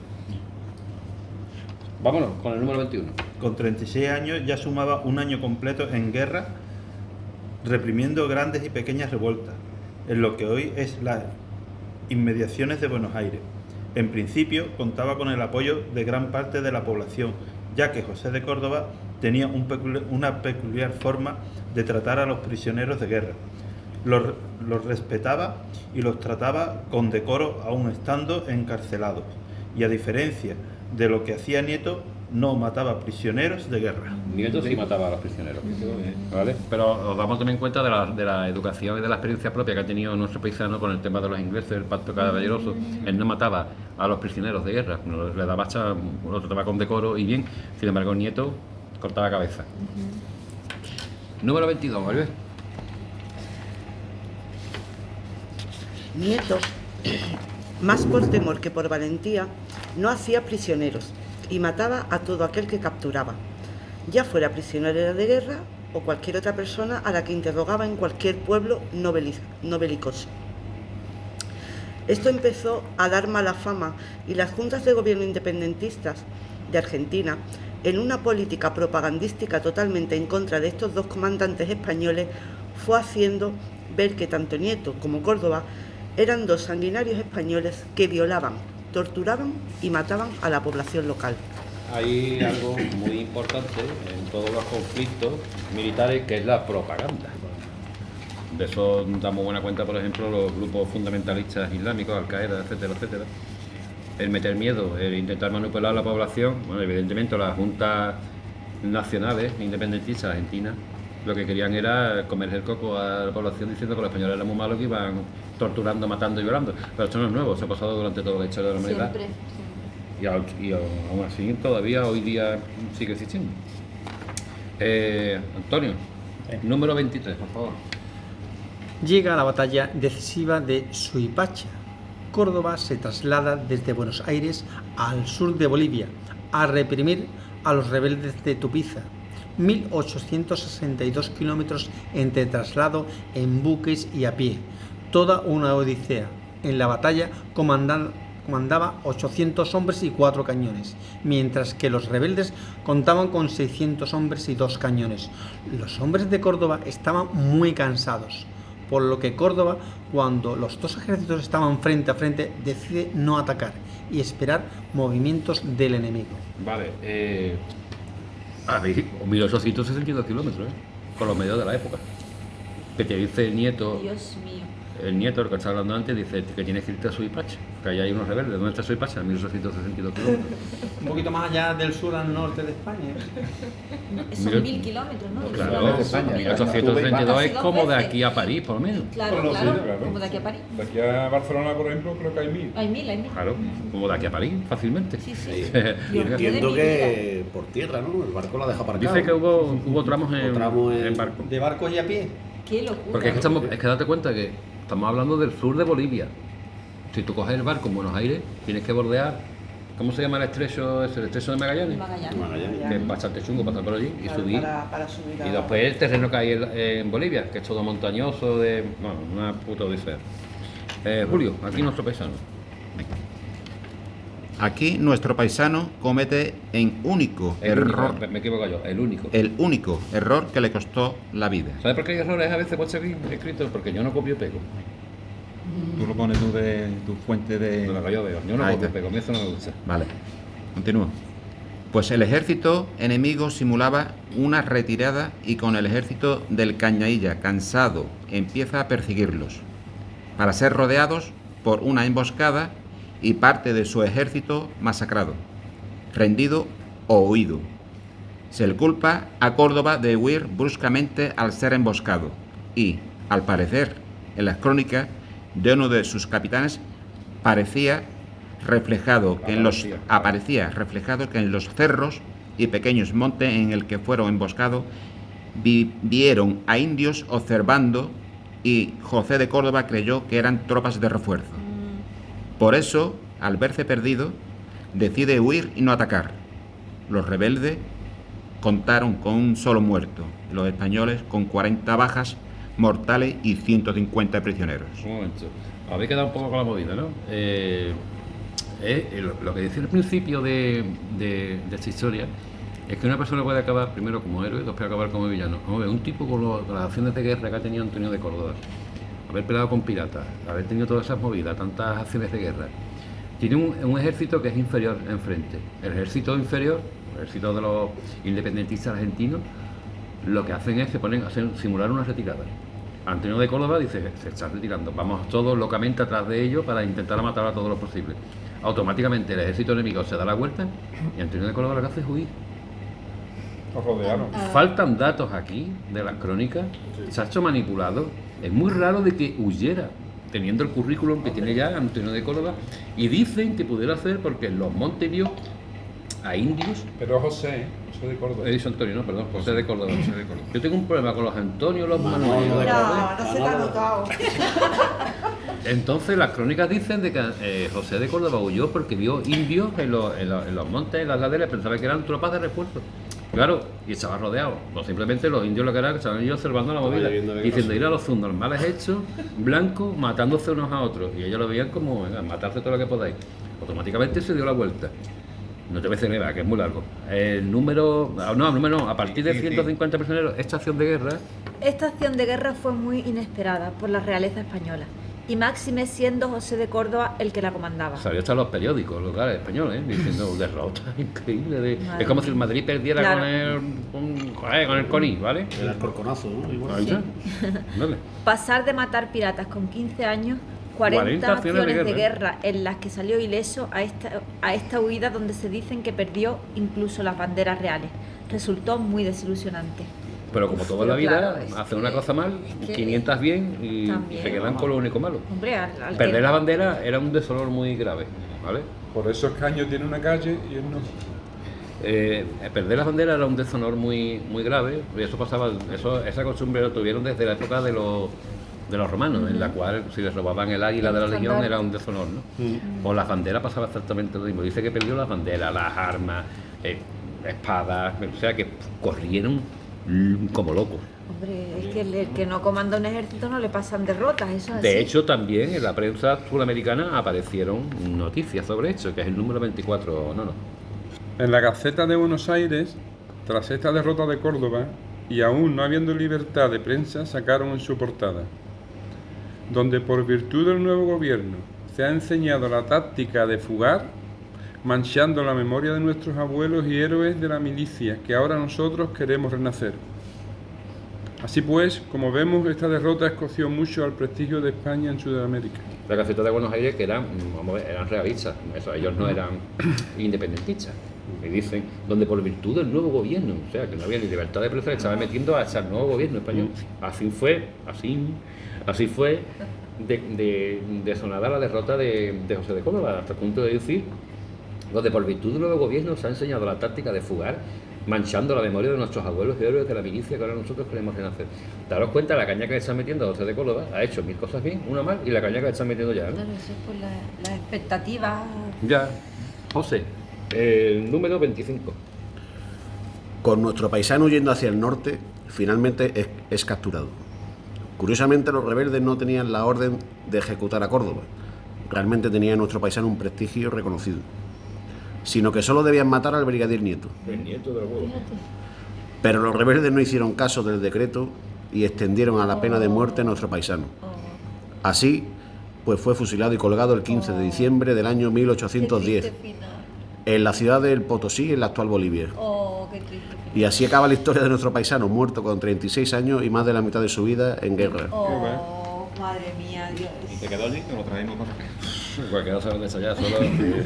Vámonos con el número 21. Con 36 años ya sumaba un año completo en guerra, reprimiendo grandes y pequeñas revueltas, en lo que hoy es las inmediaciones de Buenos Aires. En principio contaba con el apoyo de gran parte de la población, ya que José de Córdoba tenía una peculiar forma de tratar a los prisioneros de guerra. Los respetaba y los trataba con decoro aún estando encarcelados, y a diferencia de lo que hacía Nieto, no mataba prisioneros de guerra. Nieto sí mataba a los prisioneros, ¿vale? Pero os damos también cuenta de la educación y de la experiencia propia que ha tenido nuestro paisano con el tema de los ingleses, el pacto caballeroso. Él no mataba a los prisioneros de guerra, le daba hacha, lo trataba con decoro y bien. Sin embargo, Nieto cortaba cabeza. Número 22, Maribel. Nieto, más por temor que por valentía, no hacía prisioneros y mataba a todo aquel que capturaba, ya fuera prisionero de guerra o cualquier otra persona a la que interrogaba en cualquier pueblo no belicoso. Esto empezó a dar mala fama y las juntas de gobierno independentistas de Argentina, en una política propagandística totalmente en contra de estos dos comandantes españoles, fue haciendo ver que tanto Nieto como Córdoba eran dos sanguinarios españoles que violaban, torturaban y mataban a la población local. Hay algo muy importante en todos los conflictos militares, que es la propaganda. De eso damos buena cuenta, por ejemplo, los grupos fundamentalistas islámicos, Al-Qaeda, etcétera, etcétera. El meter miedo, el intentar manipular a la población. Bueno, evidentemente las juntas nacionales independentistas argentinas lo que querían era comer el coco a la población diciendo que los españoles eran muy malos, que iban torturando, matando y violando. Pero esto no es nuevo, se ha pasado durante toda la historia de la humanidad. Siempre. Y aún así todavía hoy día sigue existiendo. Antonio, número 23, por favor. Llega la batalla decisiva de Suipacha. Córdoba se traslada desde Buenos Aires al sur de Bolivia a reprimir a los rebeldes de Tupiza. 1.862 kilómetros entre traslado en buques y a pie. Toda una odisea. En la batalla comandaba 800 hombres y 4 cañones, mientras que los rebeldes contaban con 600 hombres y 2 cañones. Los hombres de Córdoba estaban muy cansados, por lo que Córdoba, cuando los dos ejércitos estaban frente a frente, decide no atacar y esperar movimientos del enemigo. Vale, 1.862 kilómetros, con los medios de la época. Que te dice el nieto. Dios mío. El nieto, el que estaba hablando antes, dice que tienes que irte a Suipacha, que allá hay unos rebeldes. ¿Dónde está Suipacha? 1.862 kilómetros. Un poquito más allá del sur al norte de España. Son 1.000 kilómetros, ¿no? Claro, 1.862 es como de aquí a París, por lo menos. Claro, claro, como de aquí a París. De aquí a Barcelona, por ejemplo, creo que hay 1.000. Hay 1.000. Claro, como de aquí a París, fácilmente. Sí, sí. Y entiendo que por tierra, ¿no? El barco la deja aparcado. Dice que hubo tramos en barco. ¿De barco y a pie? Qué locura. Porque es que date cuenta que estamos hablando del sur de Bolivia. Si tú coges el barco en Buenos Aires, tienes que bordear, ¿cómo se llama el estrecho? ¿Es el estrecho de Magallanes? Magallanes. Que es bastante chungo pasar por allí y subir. Para subir Y después el terreno que hay en Bolivia, que es todo montañoso, bueno, una puta odisea. Julio, aquí nuestro paisano. Aquí nuestro paisano comete el único error. Me equivoco yo, el único. El único error que le costó la vida. ¿Sabes por qué hay errores a veces por seguir escritos? Porque yo no copio y pego. Tú lo pones tú de tu fuente de... Lo que yo veo. Yo no Ahí copio y está. pego, a mí eso no me gusta. Vale, continúo. pues el ejército enemigo simulaba una retirada y con el ejército del Cañailla, cansado, empieza a perseguirlos, para ser rodeados por una emboscada y parte de su ejército masacrado, rendido o huido. Se le culpa a Córdoba de huir bruscamente al ser emboscado y, al parecer, en las crónicas de uno de sus capitanes aparecía reflejado que en los cerros y pequeños montes en el que fueron emboscados vieron a indios observando y José de Córdoba creyó que eran tropas de refuerzo. Por eso, al verse perdido, decide huir y no atacar. Los rebeldes contaron con un solo muerto, los españoles con 40 bajas mortales y 150 prisioneros. Un momento, habéis quedado un poco con la movida, ¿no? Lo que decía al principio de esta historia es que una persona puede acabar primero como héroe y después acabar como villano. Vamos a ver, un tipo con las acciones de guerra que ha tenido Antonio de Córdoba, haber peleado con piratas, haber tenido todas esas movidas, tantas acciones de guerra, tiene un ejército que es inferior enfrente. El ejército inferior, el ejército de los independentistas argentinos, lo que hacen es se ponen a simular una retirada. Antonio de Córdoba dice, se está retirando, vamos todos locamente atrás de ellos para intentar matar a todos los posibles. Automáticamente el ejército enemigo se da la vuelta y Antonio de Córdoba lo que hace es huir. Los rodearon. Faltan datos aquí de las crónicas, se ha hecho manipulado. Es muy raro de que huyera, teniendo el currículum que tiene ya Antonio de Córdoba, y dicen que pudiera hacer porque en los montes vio a indios. Pero José de Córdoba. He dicho Antonio, no, perdón, José de Córdoba. Yo tengo un problema con los Antonio, los Manuel. No se te ha notado. Entonces las crónicas dicen de que José de Córdoba huyó porque vio indios en los montes, en las laderas, pensaba que eran tropas de refuerzo. Claro, y estaba rodeado. No simplemente los indios lo que eran, estaban ellos observando la movida, diciendo ir a los subnormales hechos, blancos, matándose unos a otros. Y ellos lo veían como, venga, matarse todo lo que podáis. Automáticamente se dio la vuelta. No te voy a decir nada, que es muy largo. A partir de 150 prisioneros, esta acción de guerra... Esta acción de guerra fue muy inesperada por la realeza española, y máxime siendo José de Córdoba el que la comandaba. Salió hasta en los periódicos locales españoles, diciendo derrota increíble. Es como si el Madrid perdiera Claro. con el CONI, ¿vale? El alcorconazo, ¿no? Igual. Sí. Vale. Pasar de matar piratas con 15 años, 40 acciones de guerra en las que salió ileso a esta huida donde se dicen que perdió incluso las banderas reales. Resultó muy desilusionante. Pero como toda la vida, claro, hacen una cosa mal, 500 bien y también, se quedan con lo único malo. Hombre, Perder la bandera era un deshonor muy grave, ¿vale? Por eso Escaño tiene una calle y él no. Perder la bandera era un deshonor muy grave, y eso pasaba, esa costumbre lo tuvieron desde la época de los romanos, en la cual si les robaban el águila de la legión era un deshonor, ¿no? Con las banderas pasaba exactamente lo mismo. Dice que perdió las banderas, las armas, espadas, o sea que corrieron como locos. Hombre, es que el que no comanda un ejército no le pasan derrotas, eso es De así. hecho, también en la prensa sudamericana aparecieron noticias sobre esto, que es el número 24, En la Gaceta de Buenos Aires, tras esta derrota de Córdoba, y aún no habiendo libertad de prensa, sacaron en su portada, donde por virtud del nuevo gobierno se ha enseñado la táctica de fugar, manchando la memoria de nuestros abuelos y héroes de la milicia, que ahora nosotros queremos renacer. Así pues, como vemos, esta derrota escoció mucho al prestigio de España en Sudamérica. La Gaceta de Buenos Aires, que eran realistas, ellos no eran independentistas, me dicen, donde por virtud del nuevo gobierno, o sea, que no había ni libertad de prensa, le estaban metiendo a ese nuevo gobierno español. Así fue de sonada la derrota de José de Córdoba, hasta el punto de decir, donde por virtud del nuevo gobierno se ha enseñado la táctica de fugar, manchando la memoria de nuestros abuelos y héroes de la milicia que ahora nosotros queremos renacer. Daros cuenta, la caña que le están metiendo a José de Córdoba ha hecho 1000 cosas bien, una mal, y la caña que le están metiendo ya, ¿no? Claro, eso es por las expectativas. Ya. José, el número 25. Con nuestro paisano huyendo hacia el norte, finalmente es capturado. Curiosamente, los rebeldes no tenían la orden de ejecutar a Córdoba. Realmente tenía nuestro paisano un prestigio reconocido, sino que solo debían matar al brigadier Nieto. El nieto del abuelo. Pero los rebeldes no hicieron caso del decreto y extendieron a la pena de muerte a nuestro paisano. Así, pues fue fusilado y colgado el 15 de diciembre del año 1810. en la ciudad del Potosí, en la actual Bolivia. Oh, qué triste. Y así acaba la historia de nuestro paisano, muerto con 36 años y más de la mitad de su vida en guerra. Oh, madre mía, Dios. ¿Y te quedó allí o lo traemos para acá? Cualquiera sabe de eso ya, solo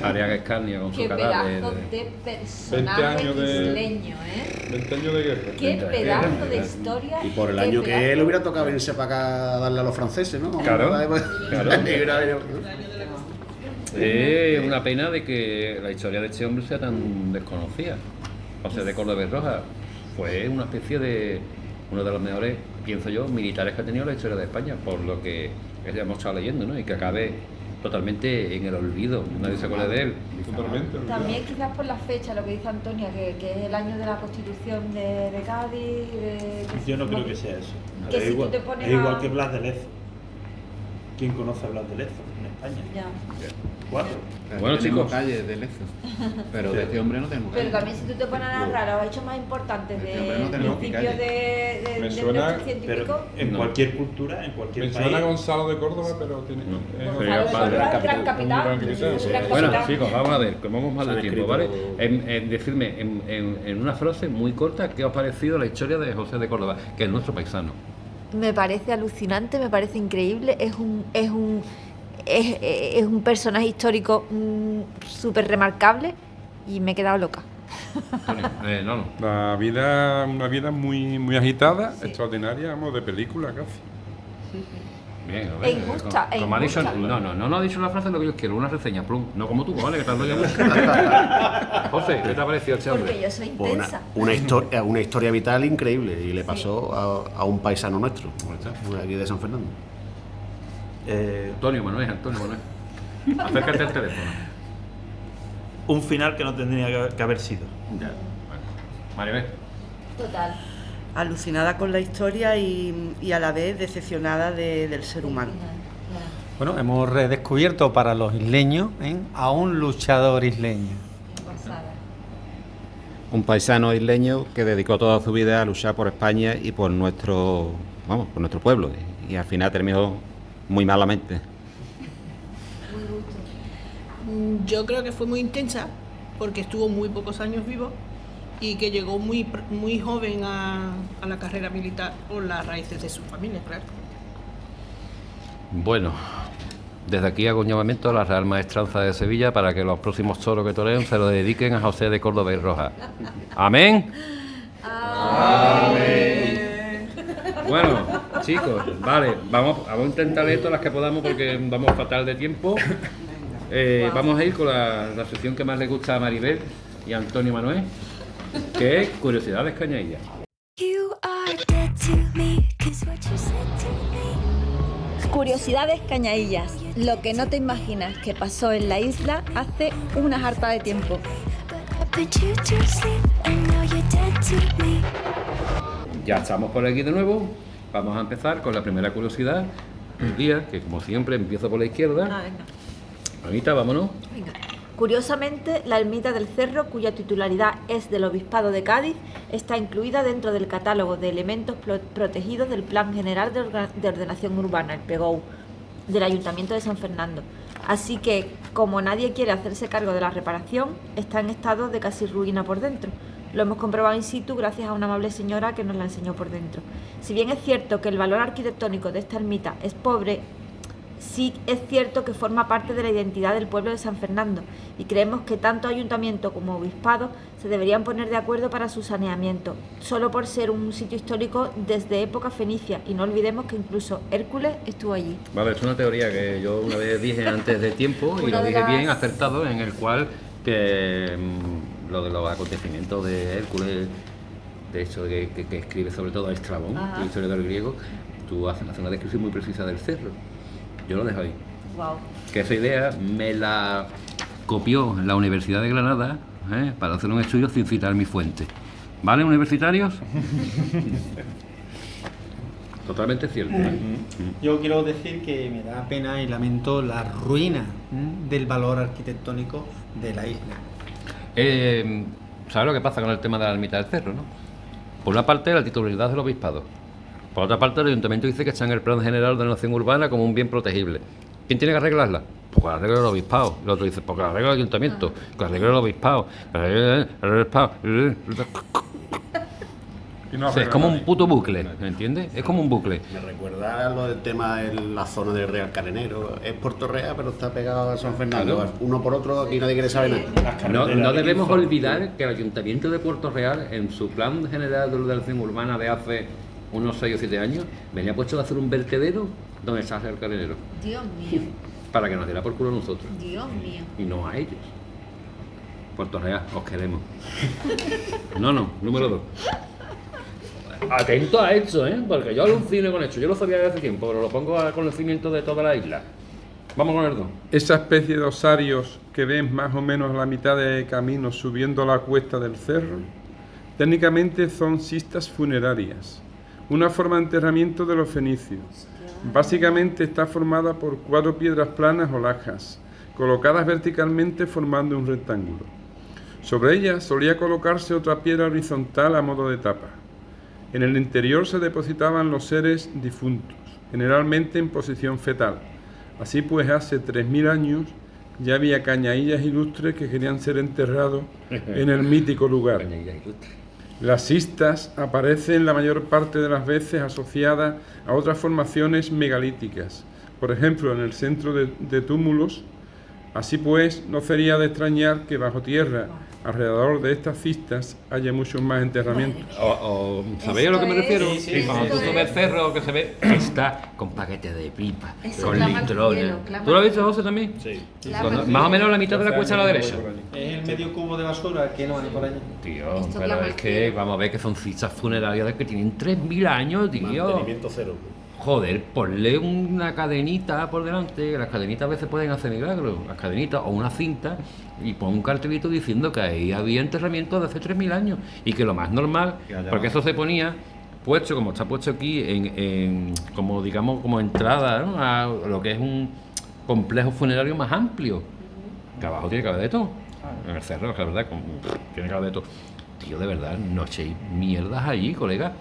Arián Escarnia con Qué su cadáver. pedazo de 20 personaje años de- isleño, ¿eh? 20 años de guerra. Qué pedazo de historia. Y por el qué año que pedazo- él hubiera tocado venirse para acá a darle a los franceses, ¿no? Claro, Claro. Es una pena de que la historia de este hombre sea tan desconocida. José de Córdoba y Rojas fue una especie de uno de los mejores, pienso yo, militares que ha tenido la historia de España, por lo que hemos estado leyendo, ¿no? Y que acabe totalmente en el olvido, nadie se acuerda de él. Totalmente. También quizás por la fecha, lo que dice Antonia, que es el año de la Constitución de Cádiz. Yo no creo que sea eso. Que es si tú igual, te pones es igual a- que Blas de Lezo. ¿Quién conoce a Blas de Lezo en España? Ya. 4. Bueno, tenemos chicos. calles de Lezo, pero de este hombre no tenemos Pero calles. también si tú te pones a narrar los hechos más importantes de Este hombre no tenemos principios calle. de Me suena- 1800 y Pero pico. en No. cualquier cultura, en cualquier Me país. suena Gonzalo de Córdoba, pero tiene. No. es Gonzalo otro. de Córdoba, gran capitán. Un gran capitán, sí. Bueno, chicos, vamos a ver, como vamos mal de Se han tiempo, ¿vale? escrito- Decirme en una frase muy corta qué os ha parecido la historia de José de Córdoba, que es nuestro paisano. Me parece alucinante, me parece increíble, es un personaje histórico súper remarcable y me he quedado loca. Antonio, no. Una vida muy, muy agitada, extraordinaria, vamos, de película casi. Bien, a E injusta, como ha dicho, injusta. no ha dicho la frase lo que yo quiero, una reseña, plum. No como tú, ¿vale? Que te has enrollado mucho. José, ¿qué te ha parecido este hombre? Porque yo soy Pues intensa. una historia vital increíble y le pasó a un paisano nuestro, aquí de San Fernando. Antonio Manuel. Acércate al teléfono. Un final que no tendría que haber sido. Ya, bueno. Maribel. Total. Alucinada con la historia y a la vez decepcionada del ser humano. Bueno, hemos redescubierto para los isleños a un luchador isleño. Un paisano isleño que dedicó toda su vida a luchar por España y por nuestro pueblo. Y al final terminó muy malamente. Yo creo que fue muy intensa porque estuvo muy pocos años vivo y que llegó muy joven a la carrera militar por las raíces de su familia, claro. Bueno, desde aquí hago un llamamiento a la Real Maestranza de Sevilla para que los próximos toros que toreen se lo dediquen a José de Córdoba y Rojas. ¿Amén? ¡Amén! Bueno, chicos, vale, vamos a intentar leer todas las que podamos porque vamos fatal de tiempo. Vamos a ir con la sección que más le gusta a Maribel y a Antonio Manuel, que es Curiosidades Cañaillas. Curiosidades cañaillas. Lo que no te imaginas que pasó en la isla hace una jarta de tiempo. Ya estamos por aquí de nuevo. Vamos a empezar con la primera curiosidad del día, que como siempre empiezo por la izquierda. Venga. Anita, vámonos. Venga. Curiosamente, la ermita del Cerro, cuya titularidad es del Obispado de Cádiz, está incluida dentro del catálogo de elementos protegidos del Plan General de Ordenación Urbana, el PGOU, del Ayuntamiento de San Fernando. Así que, como nadie quiere hacerse cargo de la reparación, está en estado de casi ruina por dentro. Lo hemos comprobado in situ gracias a una amable señora que nos la enseñó por dentro. Si bien es cierto que el valor arquitectónico de esta ermita es pobre, sí es cierto que forma parte de la identidad del pueblo de San Fernando y creemos que tanto ayuntamiento como obispado se deberían poner de acuerdo para su saneamiento, solo por ser un sitio histórico desde época fenicia, y no olvidemos que incluso Hércules estuvo allí. Vale, es una teoría que yo una vez dije antes de tiempo y Una lo de dije las- bien acertado, en el cual que lo de los acontecimientos de Hércules, de hecho que escribe sobre todo a Estrabón, Ajá. el historiador griego, tú haces una descripción muy precisa del cerro. Yo lo dejo ahí. Wow. Que esa idea me la copió la Universidad de Granada para hacer un estudio sin citar mi fuente. ¿Vale, universitarios? Totalmente cierto. Yo quiero decir que me da pena y lamento la ruina del valor arquitectónico de la isla. ¿Sabes lo que pasa con el tema de la ermita del cerro, no? Por una parte, la titularidad del obispado. Por otra parte, el ayuntamiento dice que está en el Plan General de Ordenación Urbana como un bien protegible. ¿Quién tiene que arreglarla? Pues que la arregle el obispado. El otro dice, pues que la arregle el ayuntamiento, que la arregle el obispado, que la arregle el obispado. Y no O sea, es como un puto bucle, ¿me entiendes? Es como un bucle. Me recuerda lo del tema de la zona del Real Carenero. Es Puerto Real, pero está pegado a San Fernando. Claro. Uno por otro, aquí nadie quiere saber nada. No debemos olvidar que el Ayuntamiento de Puerto Real, en su plan general de ordenación urbana de hace unos 6 o 7 años, venía puesto de hacer un vertedero donde está el Carenero, Dios mío, para que nos diera por culo a nosotros, Dios mío. y no a ellos. Puerto Real, os queremos. No, número 2. Atento a esto, porque yo alucino con esto. Yo lo sabía desde hace tiempo, pero lo pongo a conocimiento de toda la isla. Vamos con el 2. Esa especie de osarios que ven más o menos a la mitad de camino subiendo la cuesta del cerro, técnicamente son cistas funerarias, una forma de enterramiento de los fenicios. Básicamente está formada por 4 piedras planas o lajas, colocadas verticalmente formando un rectángulo. Sobre ellas solía colocarse otra piedra horizontal a modo de tapa. En el interior se depositaban los seres difuntos, generalmente en posición fetal. Así pues, hace 3000 años ya había cañaillas ilustres que querían ser enterrados en el mítico lugar. Las cistas aparecen la mayor parte de las veces asociadas a otras formaciones megalíticas, por ejemplo en el centro de túmulos. Así pues, no sería de extrañar que bajo tierra, alrededor de estas cistas, haya muchos más enterramientos. ¿Sabéis a lo que me refiero? Sí, Cuando tú subes el cerro, que se ve, está con paquetes de pipa, Eso con clama al litrones. cielo, clama ¿Tú lo has al visto, José, también? Sí. Más o menos la mitad de la cuesta a la derecha. Es el medio cubo de basura que no hay por allí. Tío, Esto pero clama es al que cielo. vamos a ver que son cistas funerarias que tienen 3000 años, tío. Mantenimiento cero. Joder, ponle una cadenita por delante, que las cadenitas a veces pueden hacer milagros, las cadenitas o una cinta, y pon un cartelito diciendo que ahí había enterramiento de hace 3000 años, y que lo más normal, porque eso se ponía puesto, como está puesto aquí, como digamos, como entrada, ¿no?, a lo que es un complejo funerario más amplio, que abajo tiene que haber de todo, en el cerro, la verdad, tiene que haber de todo. Tío, de verdad, no echéis mierdas allí, colega.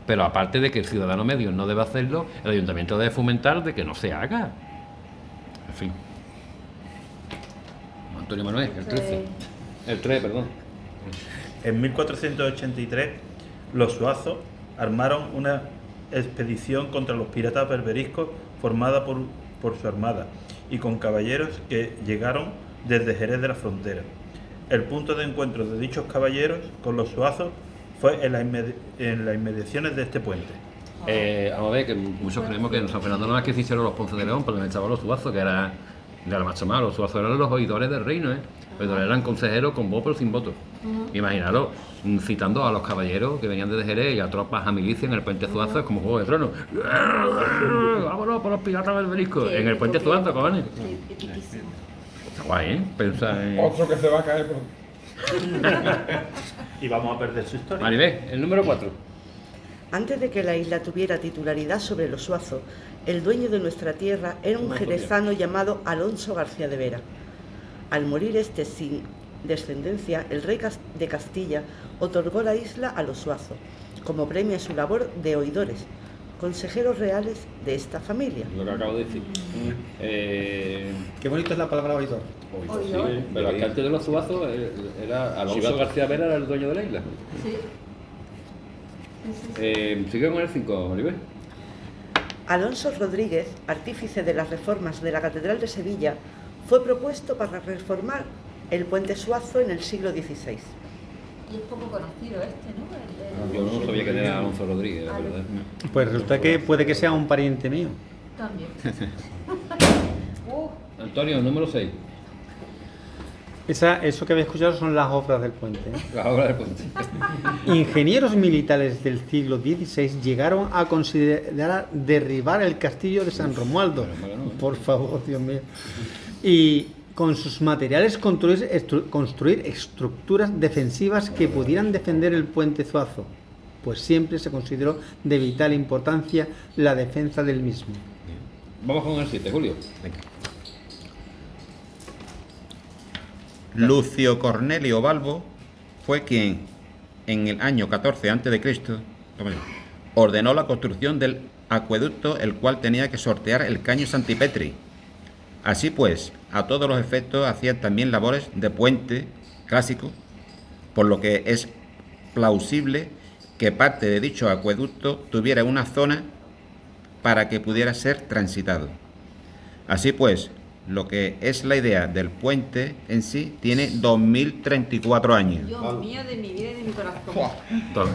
Pero aparte de que el ciudadano medio no debe hacerlo, el ayuntamiento debe fomentar de que no se haga. En fin. Antonio Manuel, el 13. El 3, perdón. En 1483, los suazos armaron una expedición contra los piratas berberiscos formada por su armada y con caballeros que llegaron desde Jerez de la Frontera. El punto de encuentro de dichos caballeros con los suazos fue en las inmediaciones de este puente. Vamos a ver, que muchos creemos que en San Fernando no es que se hicieron los Ponce de León, pero estaban los suazos, que era de la macho malo. Los suazos eran los oidores del reino, Los oidores eran consejeros con voto pero sin voto. Imaginaros, citando a los caballeros que venían desde Jerez y a tropas, a milicia en el puente Zuazo, es como Juego de Tronos. ¡Vámonos por los piratas berberiscos! En el puente Zuazo, cojones. Está guay, Pensar en... Otro que se va a caer por... Y vamos a perder su historia. Maribel, el número 4. Antes de que la isla tuviera titularidad sobre los Suazos, el dueño de nuestra tierra era un jerezano llamado Alonso García de Vera. Al morir este sin descendencia, el rey de Castilla otorgó la isla a los Suazos, como premio a su labor de oidores, consejeros reales de esta familia. Lo que acabo de decir. Qué bonito es la palabra oidor. Sí, pero es que antes de los Zubazos era Alonso García Vera, era el dueño de la isla. Sigue con el 5, Maribel. Alonso Rodríguez, artífice de las reformas de la Catedral de Sevilla, fue propuesto para reformar el puente Suazo en el siglo XVI. Y es poco conocido ¿no? Yo no sabía que era Alonso Rodríguez, la verdad. Pues resulta que puede que sea un pariente mío. También. Antonio, número 6. Eso que habéis escuchado son las obras del puente. Las obras del puente. Ingenieros militares del siglo XVI llegaron a considerar derribar el castillo de San Romualdo. Por favor, Dios mío. Y con sus materiales construir estructuras defensivas que pudieran defender el puente Zuazo, pues siempre se consideró de vital importancia la defensa del mismo. Vamos con el 7, Julio. Venga. Lucio Cornelio Balbo fue quien, en el año 14 a.C., ordenó la construcción del acueducto, el cual tenía que sortear el caño Santipetri. Así pues, a todos los efectos hacían también labores de puente clásico, por lo que es plausible que parte de dicho acueducto tuviera una zona para que pudiera ser transitado. Así pues, lo que es la idea del puente en sí tiene 2034 años. Dios mío, de mi vida y de mi corazón.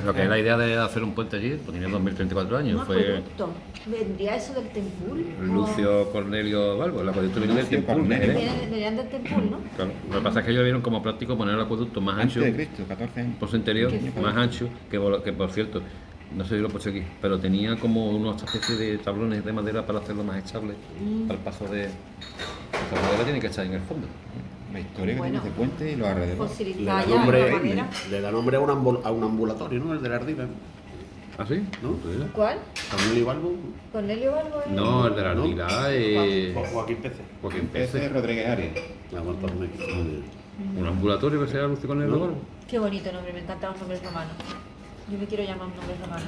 Lo que es la idea de hacer un puente allí, pues tiene 2034 años. Un Fue acueducto. ¿Vendría eso del Tempul? Lucio Cornelio Balbo, el acueducto viene del Tempul. Venían del Tempul, ¿no? Claro. Lo que pasa es que ellos vieron como práctico poner el acueducto más ancho, Antes de Cristo, 14 años. por su interior, más ancho, que por cierto, no sé si lo he puesto aquí, pero tenía como una especie de tablones de madera para hacerlo más echable, para el paso de... Esa madera tiene que echar en el fondo. La historia que tiene ese puente y los alrededores. Fosilizada ya la madera. Le da nombre a un ambulatorio, ¿no? El de la Ardila. ¿Ah, sí? ¿No? ¿Cuál? Cornelio Balbo. Cornelio Balbo. No, el de la Ardila es... Joaquín Pece. Joaquín Ese es Pece. Rodríguez Arias. Un ambulatorio que sea Lucio Cornelio Balbo. Qué bonito nombre, me encantan los nombres romanos. Yo me quiero llamar un nombre romano.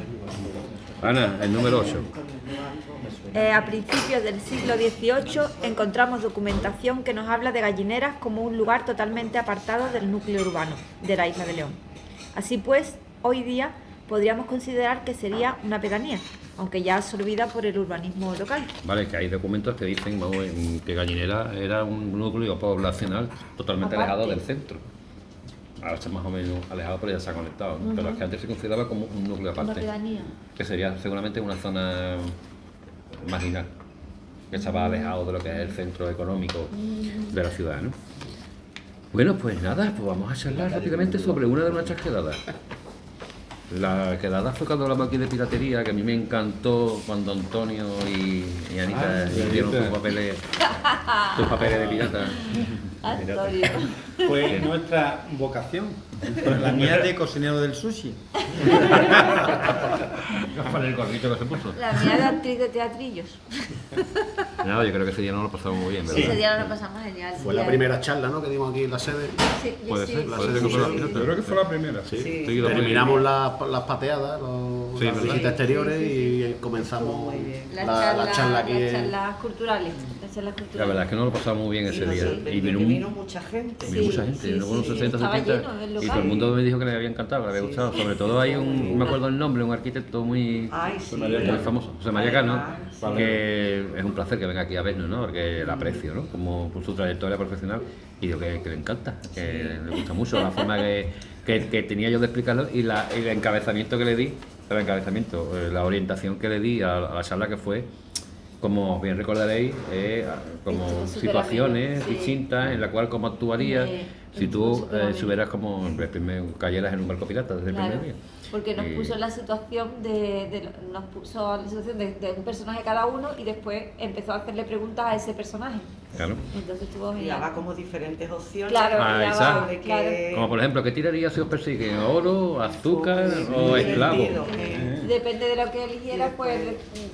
Ana, el número 8. A principios del siglo XVIII encontramos documentación que nos habla de Gallineras como un lugar totalmente apartado del núcleo urbano de la isla de León. Así pues, hoy día podríamos considerar que sería una pedanía, aunque ya absorbida por el urbanismo local. Vale, que hay documentos que dicen que Gallinera era un núcleo poblacional totalmente Aparte. alejado del centro. Ahora está más o menos alejado, pero ya se ha conectado, ¿no? Pero es que antes se consideraba como un núcleo Una aparte, pedanía. que sería seguramente una zona marginal, que estaba alejado de lo que es el centro económico de la ciudad, ¿no? Bueno, pues nada, pues vamos a charlar rápidamente sobre una de nuestras quedadas. La quedada fue cuando hablamos aquí de piratería, que a mí me encantó cuando Antonio y Anita hicieron sus papeles de pirata. Antonio. Fue nuestra vocación. La mía de cocinero del sushi. Con el gorrito que se puso. La mía de actriz de teatrillos. Nada, yo creo que ese día no lo pasamos muy bien, ¿verdad? Ese día lo pasamos genial. Fue la primera charla, ¿no? Que dimos aquí en la sede. Sí, yo Puede sí, ser, sí, puede sí, ser que fue la sí, primera. Yo creo que fue la primera. Sí. Sí. Terminamos las pateadas, Sí, las ¿verdad? visitas exteriores y comenzamos Las la charla aquí. las charlas culturales. La verdad es que no lo pasamos muy bien ese día. Y vino mucha gente. vino mucha gente, sí, vino unos sí. 60, Estaba 70 lleno el y local. todo el mundo me dijo que le había encantado, que le había gustado. Sobre todo hay no me acuerdo el nombre, un arquitecto muy famoso, José María Cano, que es un placer que venga aquí a vernos, ¿no? Porque la aprecio, ¿no? Como por su trayectoria profesional y digo que le encanta, que le gusta mucho la forma que tenía yo de explicarlo y el encabezamiento que le di, la orientación que le di a la charla, que fue, como bien recordaréis, como Estuvo súper situaciones ameno, sí. distintas en la cual cómo actuarías si tú súper ameno. subieras como cayeras en un barco pirata desde el Claro, primer día. porque nos Y- puso en la situación de un personaje cada uno y después empezó a hacerle preguntas a ese personaje. Claro. Entonces estuvo Y genial. daba como diferentes opciones. Claro, Ah, ya exacto. va, de claro. que- Como por ejemplo, ¿qué tiraría si os persiguen? ¿Oro, azúcar o esclavo? divertido, que- Depende de lo que eligieras, pues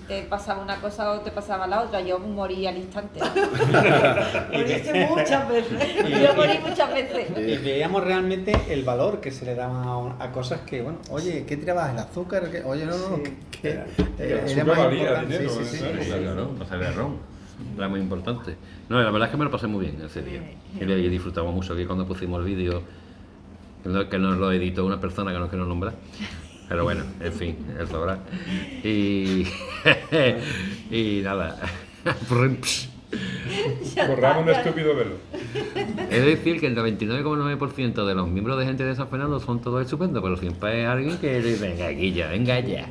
te pasaba una cosa o te pasaba la otra. Yo morí al instante. Moriste muchas veces. Yo morí muchas veces. Y veíamos realmente el valor que se le daba a cosas que, bueno, oye, ¿qué tirabas? ¿El azúcar? ¿Qué? Oye, no, que el azúcar era más valía importante. dinero, Sí, sí, sí. ¿sabes? Claro, ¿no? Pasar de ron. Era muy importante. No, la verdad es que me lo pasé muy bien ese día. Y disfrutamos mucho aquí cuando pusimos el vídeo, que nos lo editó una persona que no quiero nombrar. Pero bueno, en fin, él sabrá. Y, y nada. Borramos un estúpido velo. Es decir, que el 99,9% de los miembros de Gente de San Fernando son todos estupendos, pero siempre hay alguien que dice, venga ya.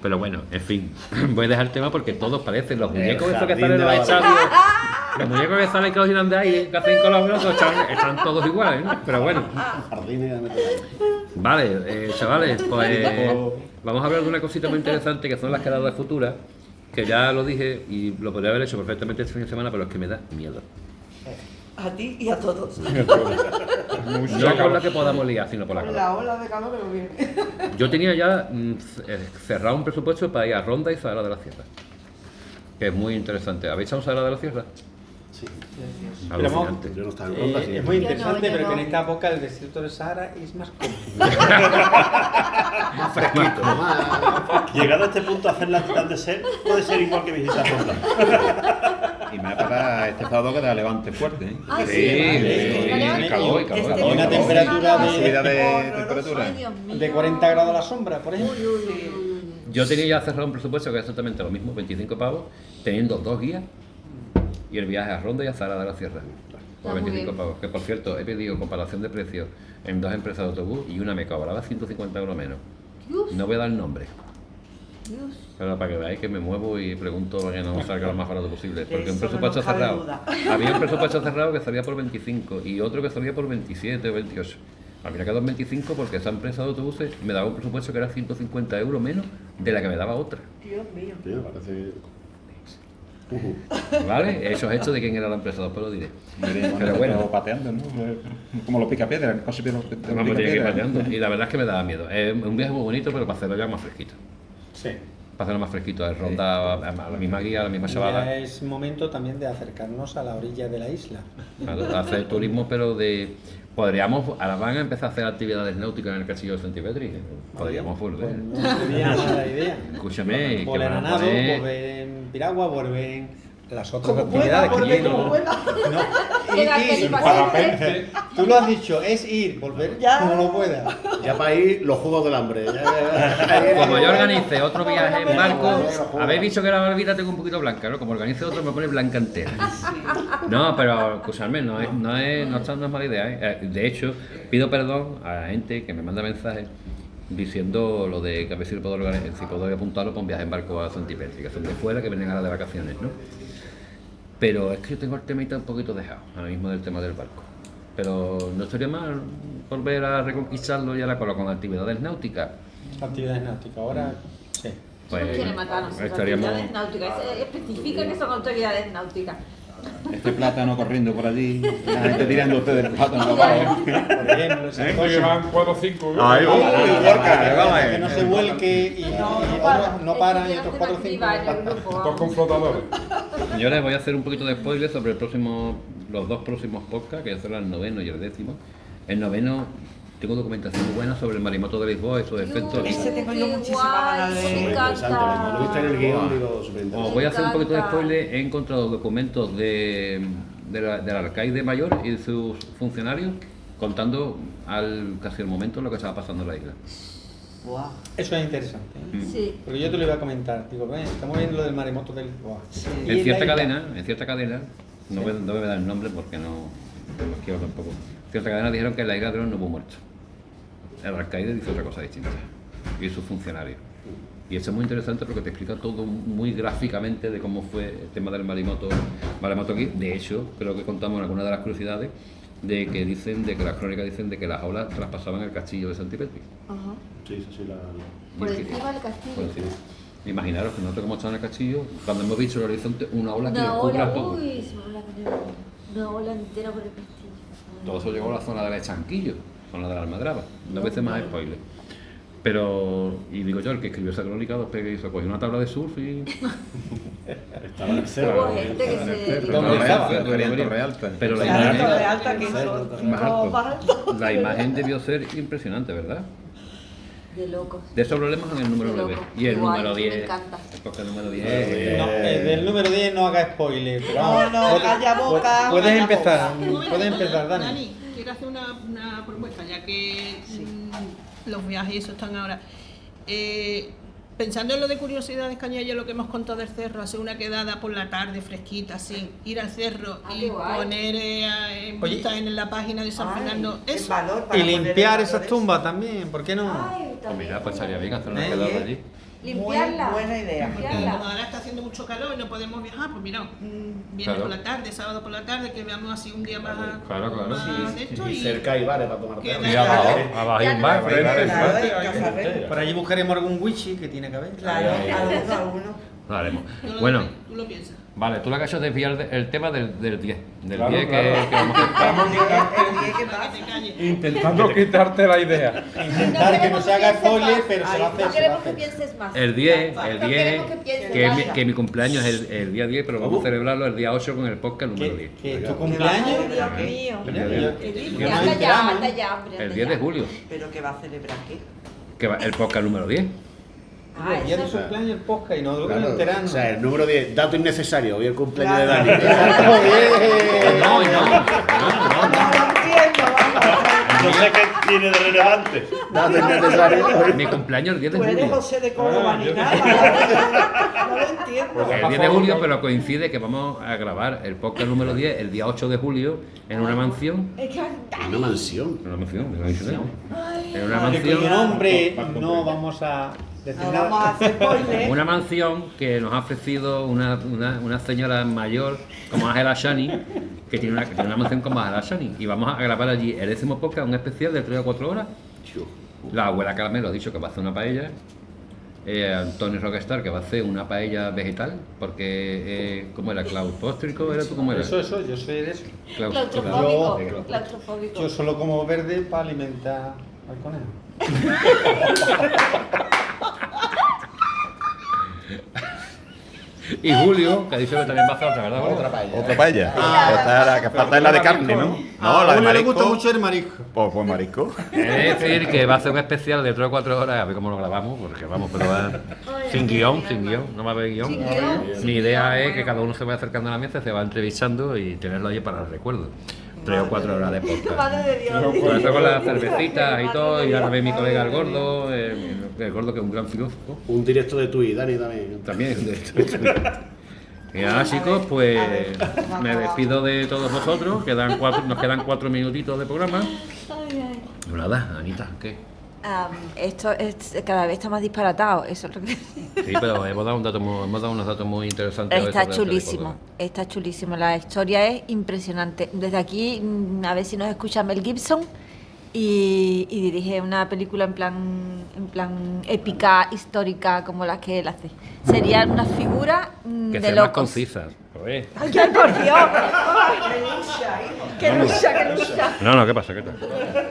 Pero bueno, en fin, voy a dejar el tema porque todos parecen los muñecos esos que jardín salen en de los la estadios. Los muñecos que salen que los giran de ahí, que hacen con los brazos, están todos iguales, ¿no? Pero bueno. Jardines de metal. Vale, chavales, pues vamos a hablar de una cosita muy interesante que son las quedadas futuras, que ya lo dije y lo podría haber hecho perfectamente este fin de semana, pero es que me da miedo. A ti y a todos. No por la que podamos liar, sino por la Por que la ola de calor que nos viene. Yo tenía ya cerrado un presupuesto para ir a Ronda y Sahara de la Sierra, que es muy interesante. ¿Habéis estado en Sahara de la Sierra? Sí. Alucinante. Yo no estaba en Ronda, sí. Es muy Yo no, interesante, yo pero que en no. esta época el desierto del Sahara es más cómodo. Más fresquito, más. Llegado a este punto, hacer la de ser puede ser igual que visitar Ronda. Y me ha para este sábado que da levante fuerte, ¿eh? Ay, Sí, calor. Una temperatura Subida de Ay, temperatura. Dios mío. de 40 grados a la sombra, por ejemplo. Yo tenía ya cerrado un presupuesto que es exactamente lo mismo, 25 pavos, teniendo 2 guías y el viaje a Ronda y a Zara de la Sierra. Por Está muy 25 bien. pavos. Que por cierto, he pedido comparación de precios en 2 empresas de autobús y una me cobraba 150 euros menos. Dios, No voy a dar nombre, Dios. pero para que veáis que me muevo y pregunto para que no salga lo más barato posible. Porque un Eso presupuesto no cabe cerrado. duda. Había un presupuesto cerrado que salía por 25 y otro que salía por 27 o 28. Al final quedó en 25 porque esa empresa de autobuses me daba un presupuesto que era 150 euros menos de la que me daba otra. Dios mío. Sí, me parece... ¿Vale? Esos hechos de quién era la empresa, después lo diré. Pero bueno, pateando, ¿no? Como los picapiedras, el coche de los Vamos, tiene que ir picapiedras. pateando. Y la verdad es que me daba miedo. Es un viaje muy bonito, pero para hacerlo ya más fresquito. Sí. Para hacerlo más fresquito, es ronda a la misma guía, a la misma Ya chavala. es momento también de acercarnos a la orilla de la isla. Claro, hacer turismo, pero de... Podríamos, ahora van a empezar a hacer actividades náuticas en el castillo de Santipetri. Podríamos volver. Pues no sería mala idea. Escúchame, que Volver van a a nado, poner... volver en piragua, volver en las otras Como actividades pueda, que volver como tienen. pueda. No, Quédate ir, en parapente. tú lo has dicho, es ir, volver Ya. como no pueda. Ya para ir los Juegos del Hambre. Ya. Como yo organice otro viaje en barco, habéis visto que la barbita tengo un poquito blanca, ¿no? Como organice otro me pone blanca entera. No, pero escuchadme, no es mala idea, ¿eh? De hecho, pido perdón a la gente que me manda mensajes diciendo lo de que a ver si puedo apuntarlo para un viaje en barco a Santipetri, que son de fuera, que vienen ahora de vacaciones, ¿no? Pero es que yo tengo el temita un poquito dejado, ahora mismo del tema del barco. Pero no estaría mal volver a reconquistarlo y ahora con actividades náuticas. Actividades náuticas, ahora sí. Pues Nos quiere matar a nosotros. estaríamos... Actividades náuticas. Especifica que son actividades náuticas. Este plátano corriendo por allí, la gente tirando ustedes el plátano abajo. Por ejemplo, ese Que coche. van 4 o 5. Ahí Que no se vuelque y otros no paran y otros 4 o 5. Dos con flotadores. Señores, voy a hacer un poquito de spoiler sobre los 2 próximos podcasts, que son el 9º y el 10º. El 9º tengo documentación muy buena sobre el marimoto de Lisboa y sus efectos. Ese tengo yo muchísimas ganas de ver. Interesante, lo viste en el guión, digo, súper interesante. Os voy a hacer un poquito de spoiler. He encontrado documentos del alcaide mayor y de sus funcionarios contando casi el momento lo que estaba pasando en la isla. Buah. Eso es interesante. ¿eh? Sí. Porque yo te lo iba a comentar. Digo, ven, estamos viendo lo del maremoto del Lisboa. Y En cierta la cadena, no me voy a dar el nombre porque no quiero tampoco. En cierta cadena dijeron que en la isla de León no hubo muertos. El alcaide dice otra cosa distinta. Y sus funcionarios. Y eso es muy interesante porque te explica todo muy gráficamente de cómo fue el tema del maremoto aquí. De hecho, creo que contamos en alguna de las curiosidades de que las crónicas dicen de que las olas traspasaban el castillo de Santipetri. Ajá. Sí, eso sí, Por Y es que- encima del castillo. por encima. Imaginaros que nosotros como estamos en el castillo, cuando hemos visto el horizonte, una ola que Una lo cubra ola, todo. uy, se me va la cadera. Una ola entera por el castillo. Todo eso llegó a la zona del Estanquillo, zona de la Almadraba. 2 veces más spoiler. Pero, y digo yo, el que escribió esa crónica, después que hizo, cogió una tabla de surf y... Estaba en el cerro. Hubo gente que se... ¿Dónde estaba? Torrealta. Pero la Claro, imagen, Torre Alta, que son más como más alto. altos. La imagen debió ser impresionante, ¿verdad? De locos. De eso hablaremos en el número Qué 9. loco. Y el Igual, número me 10. encanta. El podcast número 10. No, del número 10 no haga spoiler. Pero vamos, No, calla boca, puedes calla empezar. Un momento, Puedes empezar, Dani. Dani, quiero hacer una propuesta, ya que los viajes y eso están ahora. Pensando en lo de curiosidades, Cañaya, lo que hemos contado del cerro, hacer una quedada por la tarde fresquita, así, ir al cerro y qué guay. poner en Oye. vista en la página de San Ay, Fernando qué eso. valor para Y poner el limpiar valor esas de tumbas también, ¿por qué no? Ay, Pues también. mira, pues estaría bien hacer una ¿Eh? quedada allí. Limpiarla. Muy buena idea. Porque Limpiarla. como ahora está haciendo mucho calor y no podemos viajar, pues mira, viernes Claro. por la tarde, sábado por la tarde, que veamos así un día más, Claro, claro. más de esto Y y cerca hay bares para tomar Que té. da- Y abajo hay un bar, Frente, Claro, frente, hay que ahí. saber. Por allí buscaremos algún wichi que tiene que haber. Claro, a uno. Lo haremos. tú Bueno, lo piensas. vale, tú la que has hecho es desviar el tema del 10. Del Claro, 10 claro. que vamos a Estamos ¿Qué Para pasa? que te calles. intentando quitarte la idea. Intentar que no se haga spoiler, pero se va a hacer. No se va a queremos que hacer. pienses más. El 10, No queremos que pienses que, más. que mi cumpleaños es el día 10, pero vamos a celebrarlo el día 8 con el podcast número 10. Que es tu Ay, cumpleaños. Dios mío. Mira, Ya nos anda ya, enteramos. anda ya, hombre. El anda 10 de ya. julio, ¿Pero qué va a celebrar qué? que va el podcast número 10. El día de su cumpleaños el podcast y no enterando. O sea, el número 10, dato innecesario, hoy el cumpleaños de Dani. No. No sé qué tiene de relevante. Dato innecesario. Mi cumpleaños el 10 de Tú eres julio. José de Córdoba ni nada. No lo entiendo. El 10 de julio, pero coincide que vamos a grabar el podcast número 10 el día 8 de julio en una mansión. Una mansión. En una mansión. En una Cuyo mansión. nombre no vamos a decir No nada. vamos a hacer spoiler. Una mansión que nos ha ofrecido una señora mayor como Ángela Shani, que tiene una mansión como Ángela Shani. Y vamos a grabar allí el 10º podcast, un especial de 3 o 4 horas. La abuela Caramelo ha dicho que va a hacer una paella. Antonio Rockstar que va a hacer una paella vegetal, porque ¿cómo era? ¿Claustrófico? ¿Era tú cómo era? Eso, yo soy de eso. Claustrofóbico. Yo solo como verde para alimentar al conejo. Y Julio, que ha dicho que también va a hacer otra, ¿verdad? Julio? Otra paella. Esta era que falta es la de carne, ¿no? No, la de A Julio le marisco. gusta mucho el marisco. Pues marisco. Es decir, que va a hacer un especial de 3 o 4 horas, a ver cómo lo grabamos, porque vamos, pero va sin guión, no va a haber guión. Mi idea es que cada uno se vaya acercando a la mesa, se va entrevistando y tenerlo allí para el recuerdo. 3 o 4 horas de podcast. Madre de Dios. Por eso con las cervecitas y todo, y ahora ve mi colega el gordo, el gordo que es un gran filósofo. Un directo de Twitch, Dani también. También. Y ahora, chicos, pues me despido de todos vosotros, nos quedan 4 minutitos de programa. Y nada, Anita, ¿qué? Esto cada vez está más disparatado, eso es lo que... Sí, pero hemos dado unos datos muy interesantes. Está chulísimo, la historia es impresionante. Desde aquí, a ver si nos escucha Mel Gibson y dirige una película en plan épica, histórica, como las que él hace. Sería una figura que de sean más locos. concisas. Joder. ¡Ay, por Dios! ¡Qué lucha! No, ¿qué pasa? ¿Qué tal?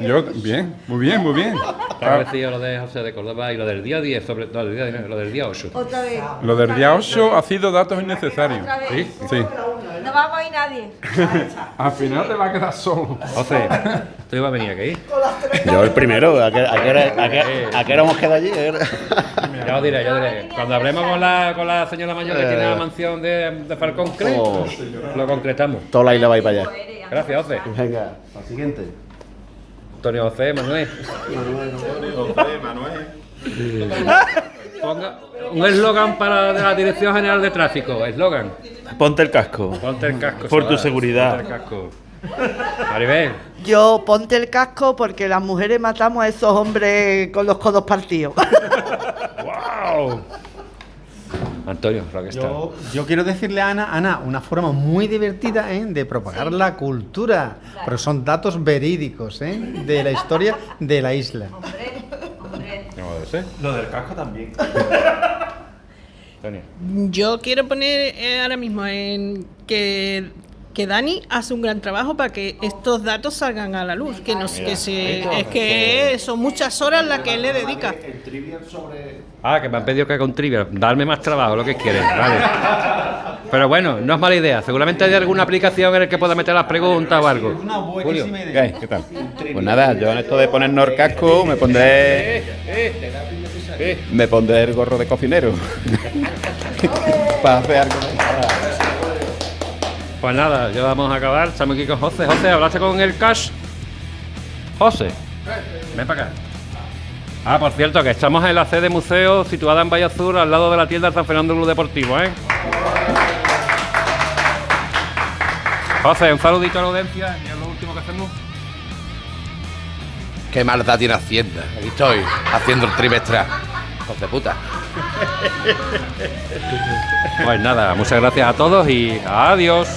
Yo, bien, muy bien, muy bien. ¿Te ha parecido lo de José de Córdoba y lo del día 10, sobre todo lo del día 8? Otra vez. Lo del día 8 ha sido datos innecesarios. Otra vez. ¿Sí? Sí. No vamos a ir nadie. Al final te va a quedar solo. José, ¿tú ibas a venir aquí? Yo el primero, ¿a qué hora hemos quedado allí? Ya os diré. Cuando hablemos con la señora mayor que tiene la mansión de Falcón Crest, lo concretamos. Toda la isla va a ir para allá. Gracias, José. Venga, al siguiente. Antonio José, Manuel. Ponga un eslogan para la Dirección General de Tráfico. Eslogan. Ponte el casco. Ponte el casco. Por tu chaval. seguridad. Ponte el casco. Maribel. Yo ponte el casco porque las mujeres matamos a esos hombres con los codos partidos. ¡Wow! Antonio, Rockstar. Yo quiero decirle a Ana, una forma muy divertida de propagar la cultura, pero son datos verídicos de la historia de la isla. Hombre. No lo sé. Lo del casco también. Antonio. Yo quiero poner ahora mismo en que Dani hace un gran trabajo para que estos datos salgan a la luz, son muchas horas las que él le dedica. Que me han pedido que haga un trivial. Darme más trabajo, lo que quieren. Vale. Pero bueno, no es mala idea. Seguramente hay alguna aplicación en la que pueda meter las preguntas o algo. Es una Julio. buenísima idea. ¿Qué tal? Pues nada, yo en esto de ponernos el casco me pondré el gorro de cocinero. Para hacer algo. Pues nada, ya vamos a acabar. Estamos aquí con José. José, ¿hablaste con el Cash? José, ven para acá. Por cierto, que estamos en la sede museo situada en Valle Azul, al lado de la tienda del San Fernando Club Deportivo, ¿eh? José, un saludito a la audiencia y es lo último que hacemos. Qué maldad tiene Hacienda. Aquí estoy, haciendo el trimestral. Hijos de puta. Pues nada, muchas gracias a todos y adiós.